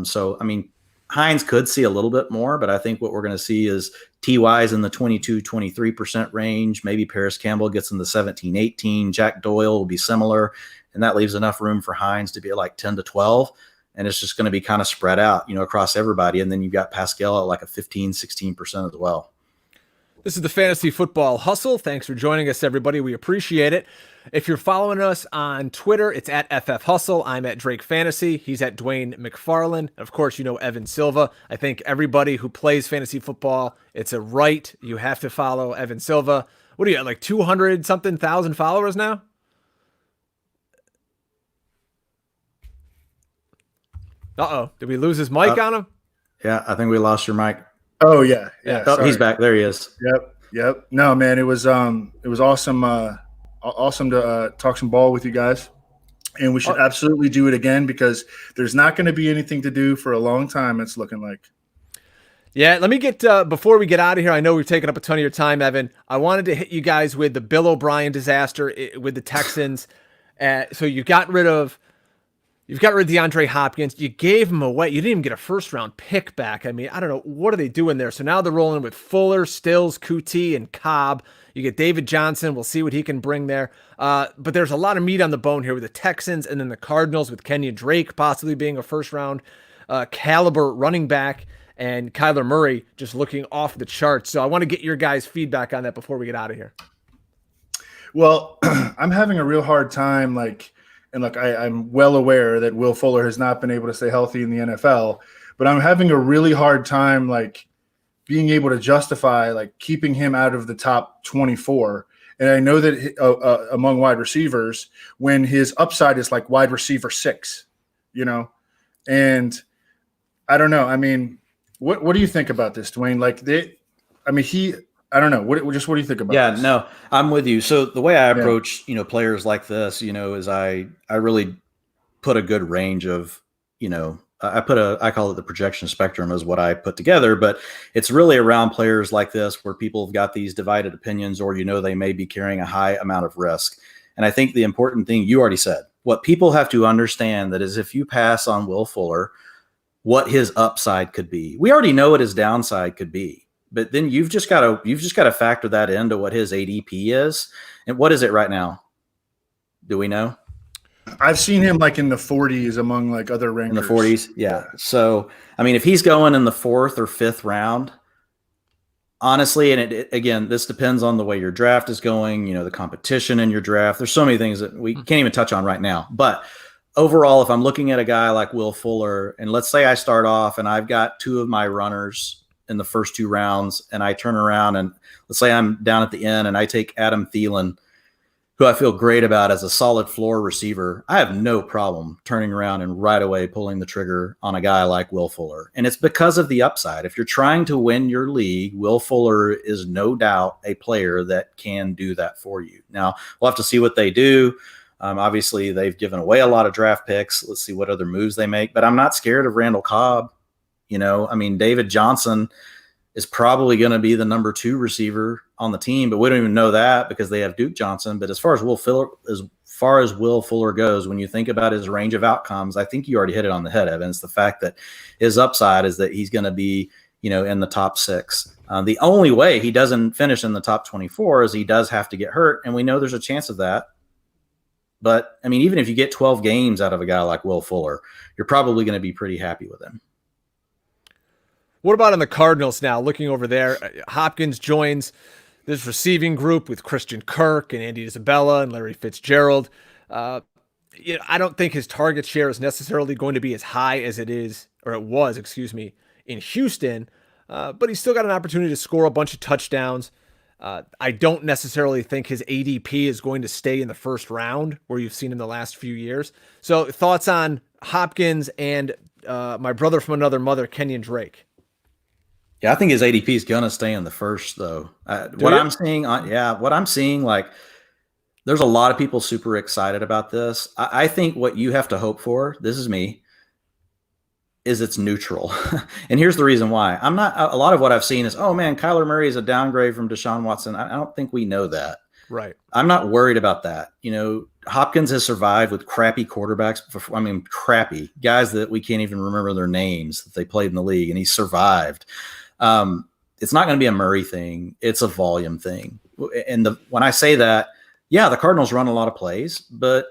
So, I mean, Hines could see a little bit more, but I think what we're going to see is TY's in the 22, 23% range. Maybe Parris Campbell gets in the 17, 18. Jack Doyle will be similar. And that leaves enough room for Hines to be like 10 to 12. And it's just going to be kind of spread out, across everybody. And then you've got Pascal at like a 15, 16% as well. This is the Fantasy Football Hustle. Thanks for joining us, everybody. We appreciate it. If you're following us on Twitter, it's at FF Hustle. I'm at Drake Fantasy. He's at Dwain McFarland. Of course, Evan Silva. I think everybody who plays fantasy football, it's a right. You have to follow Evan Silva. What are you at, like 200-something thousand followers now? Uh-oh. Did we lose his mic on him? Yeah, I think we lost your mic. Oh, yeah. Oh, he's back. There he is. Yep. No, man, it was awesome. Awesome to talk some ball with you guys. And we should absolutely do it again, because there's not going to be anything to do for a long time, it's looking like. Yeah, let me get, before we get out of here, I know we've taken up a ton of your time, Evan. I wanted to hit you guys with the Bill O'Brien disaster with the Texans. So you've got rid of DeAndre Hopkins. You gave him away. You didn't even get a first-round pick back. I mean, I don't know. What are they doing there? So now they're rolling with Fuller, Stills, Kuti, and Cobb. You get David Johnson. We'll see what he can bring there. But there's a lot of meat on the bone here with the Texans and then the Cardinals with Kenyon Drake possibly being a first-round caliber running back and Kyler Murray just looking off the charts. So I want to get your guys' feedback on that before we get out of here. Well, I'm having a real hard time, I'm well aware that Will Fuller has not been able to stay healthy in the NFL, but I'm having a really hard time, being able to justify, keeping him out of the top 24. And I know that among wide receivers, when his upside is like wide receiver 6, and I don't know. I mean, what do you think about this, Dwayne? I don't know. What do you think about this? Yeah, no, I'm with you. So the way I approach, players like this, is I really put a good range of, I call it the projection spectrum is what I put together, but it's really around players like this where people have got these divided opinions or, they may be carrying a high amount of risk. And I think the important thing you already said, what people have to understand that is if you pass on Will Fuller, what his upside could be. We already know what his downside could be. But then you've just got to factor that into what his ADP is. And what is it right now? Do we know? I've seen him in the 40s among other rankers. In the 40s, yeah. So I mean, if he's going in the 4th or 5th round, honestly, and again, this depends on the way your draft is going. The competition in your draft. There's so many things that we can't even touch on right now. But overall, if I'm looking at a guy like Will Fuller, and let's say I start off and I've got 2 of my runners in the first 2 rounds, and I turn around and let's say I'm down at the end and I take Adam Thielen, who I feel great about as a solid floor receiver, I have no problem turning around and right away pulling the trigger on a guy like Will Fuller. And it's because of the upside. If you're trying to win your league, Will Fuller is no doubt a player that can do that for you. Now, we'll have to see what they do. Obviously, they've given away a lot of draft picks. Let's see what other moves they make. But I'm not scared of Randall Cobb. David Johnson is probably going to be the number 2 receiver on the team, but we don't even know that because they have Duke Johnson. But as far as Will Fuller goes, when you think about his range of outcomes, I think you already hit it on the head, Evan. It's the fact that his upside is that he's going to be, in the top 6. The only way he doesn't finish in the top 24 is he does have to get hurt, and we know there's a chance of that. But even if you get 12 games out of a guy like Will Fuller, you're probably going to be pretty happy with him. What about on the Cardinals now? Looking over there, Hopkins joins this receiving group with Christian Kirk and Andy Isabella and Larry Fitzgerald. I don't think his target share is necessarily going to be as high as it was, in Houston. But he's still got an opportunity to score a bunch of touchdowns. I don't necessarily think his ADP is going to stay in the first round where you've seen in the last few years. So thoughts on Hopkins and my brother from another mother, Kenyon Drake? Yeah, I think his ADP is going to stay in the first, though. I'm seeing, there's a lot of people super excited about this. I think what you have to hope for, this is me, is it's neutral. And here's the reason why. A lot of what I've seen is, oh man, Kyler Murray is a downgrade from Deshaun Watson. I don't think we know that. Right. I'm not worried about that. Hopkins has survived with crappy quarterbacks. Crappy guys that we can't even remember their names that they played in the league, and he survived. It's not going to be a Murray thing. It's a volume thing. And when I say that, yeah, the Cardinals run a lot of plays, but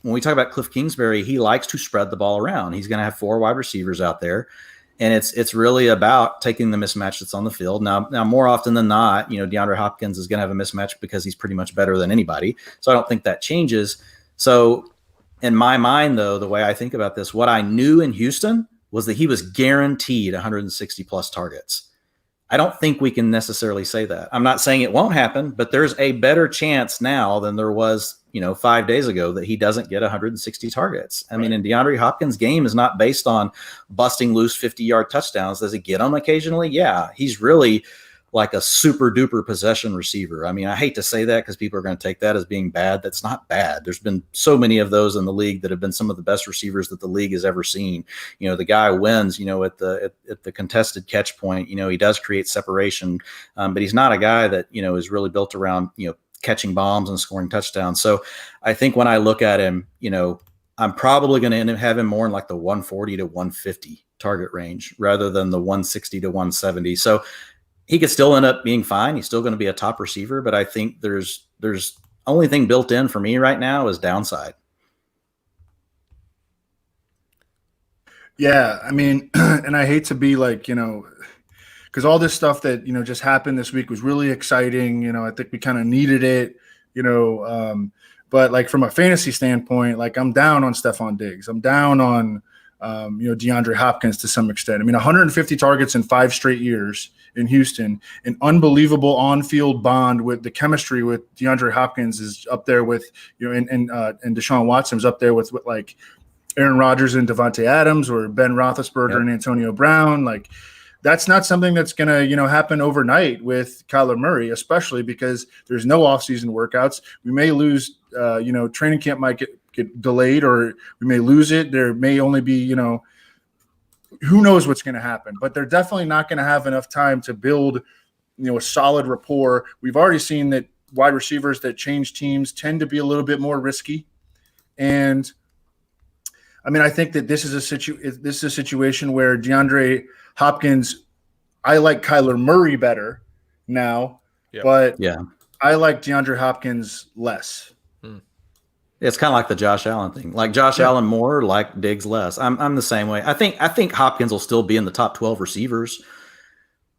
when we talk about Cliff Kingsbury, he likes to spread the ball around. He's going to have 4 wide receivers out there, and it's really about taking the mismatch that's on the field. Now more often than not, DeAndre Hopkins is going to have a mismatch because he's pretty much better than anybody. So I don't think that changes. So in my mind, though, the way I think about this, what I knew in Houston was that he was guaranteed 160 plus targets. I don't think we can necessarily say that. I'm not saying it won't happen, but there's a better chance now than there was, 5 days ago that he doesn't get 160 targets. I mean, and DeAndre Hopkins' game is not based on busting loose 50-yard touchdowns. Does he get them occasionally? Yeah, he's really like a super duper possession receiver. I mean, I hate to say that because people are going to take that as being bad. That's not bad. There's been so many of those in the league that have been some of the best receivers that the league has ever seen. The guy wins, at the contested catch point. He does create separation, but he's not a guy that, is really built around, catching bombs and scoring touchdowns. So I think when I look at him, I'm probably going to end up having more in like the 140 to 150 target range rather than the 160 to 170. So he could still end up being fine. He's still going to be a top receiver, but I think there's only thing built in for me right now is downside. Yeah, I mean, and I hate to be like, because all this stuff that, just happened this week was really exciting. I think we kind of needed it, but like from a fantasy standpoint, like I'm down on Stefon Diggs. I'm down on, DeAndre Hopkins to some extent. I mean, 150 targets in 5 straight years in Houston, an unbelievable on-field bond with the chemistry with DeAndre Hopkins is up there with, and Deshaun Watson's up there with like Aaron Rodgers and Devontae Adams or Ben Roethlisberger and Antonio Brown. Like that's not something that's going to, happen overnight with Kyler Murray, especially because there's no offseason workouts. We may lose, training camp might get delayed or we may lose it. There may only be, who knows what's going to happen, but they're definitely not going to have enough time to build, a solid rapport. We've already seen that wide receivers that change teams tend to be a little bit more risky. And I mean, I think that this is a situation where DeAndre Hopkins, I like Kyler Murray better now, but I like DeAndre Hopkins less. It's kind of like the Josh Allen thing. Like Josh Allen more, like Diggs less. I'm the same way. I think Hopkins will still be in the top 12 receivers,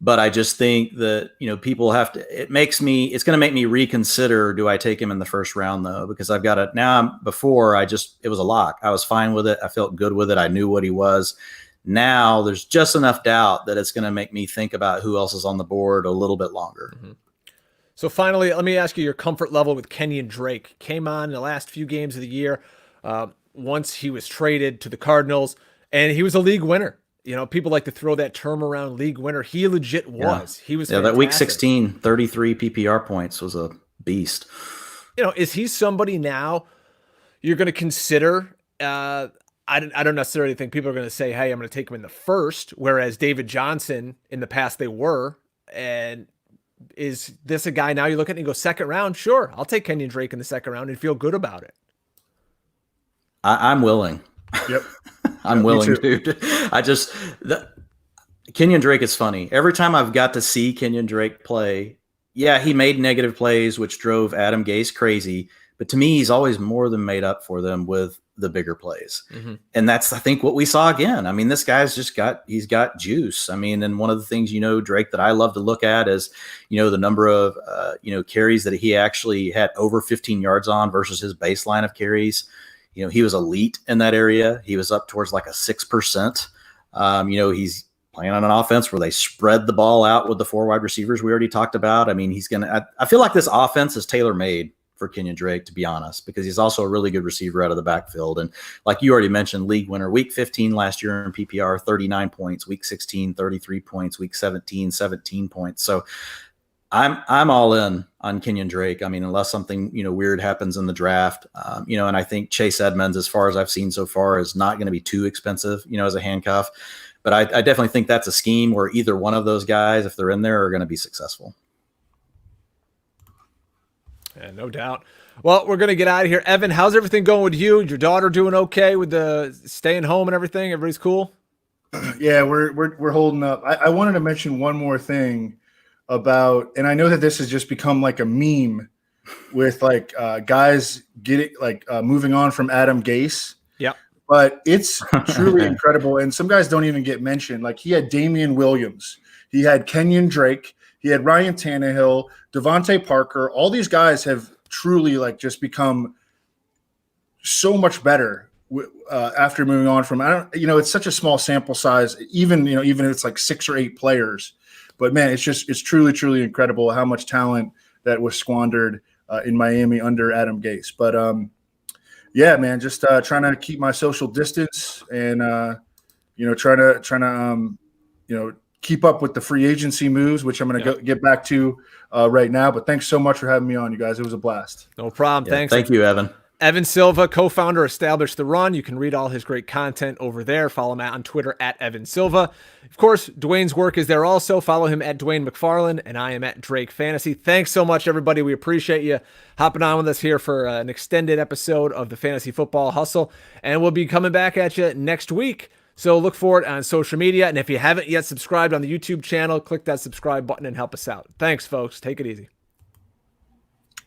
but I just think that, people have to, it's going to make me reconsider, do I take him in the first round though? Because I've got it now. Before it was a lock. I was fine with it. I felt good with it. I knew what he was. Now there's just enough doubt that it's going to make me think about who else is on the board a little bit longer. Mm-hmm. So finally, let me ask you your comfort level with Kenyon Drake. Came on in the last few games of the year. Once he was traded to the Cardinals, and he was a league winner. People like to throw that term around, league winner. He legit was. He was fantastic. That week 16, 33 PPR points was a beast. Is he somebody now you're going to consider? I don't necessarily think people are going to say, hey, I'm going to take him in the first, whereas David Johnson in the past they were. And is this a guy now you look at and you go second round? Sure, I'll take Kenyon Drake in the second round and feel good about it. I'm willing. Yep. I'm willing, dude. Kenyon Drake is funny. Every time I've got to see Kenyon Drake play, he made negative plays, which drove Adam Gase crazy. But to me, he's always more than made up for them with the bigger plays. Mm-hmm. And that's, I think, what we saw again. I mean, this guy's he's got juice. I mean, and one of the things, Drake, that I love to look at is, the number of, carries that he actually had over 15 yards on versus his baseline of carries. He was elite in that area. He was up towards like a 6%. He's playing on an offense where they spread the ball out with the 4 wide receivers we already talked about. I mean, I feel like this offense is tailor-made for Kenyon Drake, to be honest, because he's also a really good receiver out of the backfield. And like you already mentioned, league winner, week 15 last year in PPR, 39 points, week 16, 33 points, week 17, 17 points. So I'm all in on Kenyon Drake. I mean, unless something, weird happens in the draft, and I think Chase Edmonds, as far as I've seen so far, is not going to be too expensive, as a handcuff. But I definitely think that's a scheme where either one of those guys, if they're in there, are going to be successful. Yeah, no doubt. Well, we're going to get out of here. Evan, how's everything going with you? Your daughter doing okay with the staying home and everything? Everybody's cool? Yeah, we're holding up. I wanted to mention one more thing about, and I know that this has just become like a meme with like guys getting like moving on from Adam Gase. Yeah. But it's truly incredible. And some guys don't even get mentioned. Like he had Damian Williams. He had Kenyon Drake. He had Ryan Tannehill, Devontae Parker. All these guys have truly like just become so much better after moving on from, it's such a small sample size, even if it's like 6 or 8 players, but man, it's truly, truly incredible how much talent that was squandered in Miami under Adam Gase. But yeah, man, just trying to keep my social distance and, trying to keep up with the free agency moves, which I'm going to get back to right now. But thanks so much for having me on, you guys. It was a blast. No problem. Yeah, Thanks. Thank you, Evan. Evan Silva, co-founder, Establish the Run. You can read all his great content over there. Follow him on Twitter at Evan Silva. Of course, Dwayne's work is there also. Follow him at Dwayne McFarland, and I am at Drake Fantasy. Thanks so much, everybody. We appreciate you hopping on with us here for an extended episode of the Fantasy Football Hustle, and we'll be coming back at you next week. So look for it on social media, and if you haven't yet subscribed on the YouTube channel, click that subscribe button and help us out. Thanks, folks. Take it easy.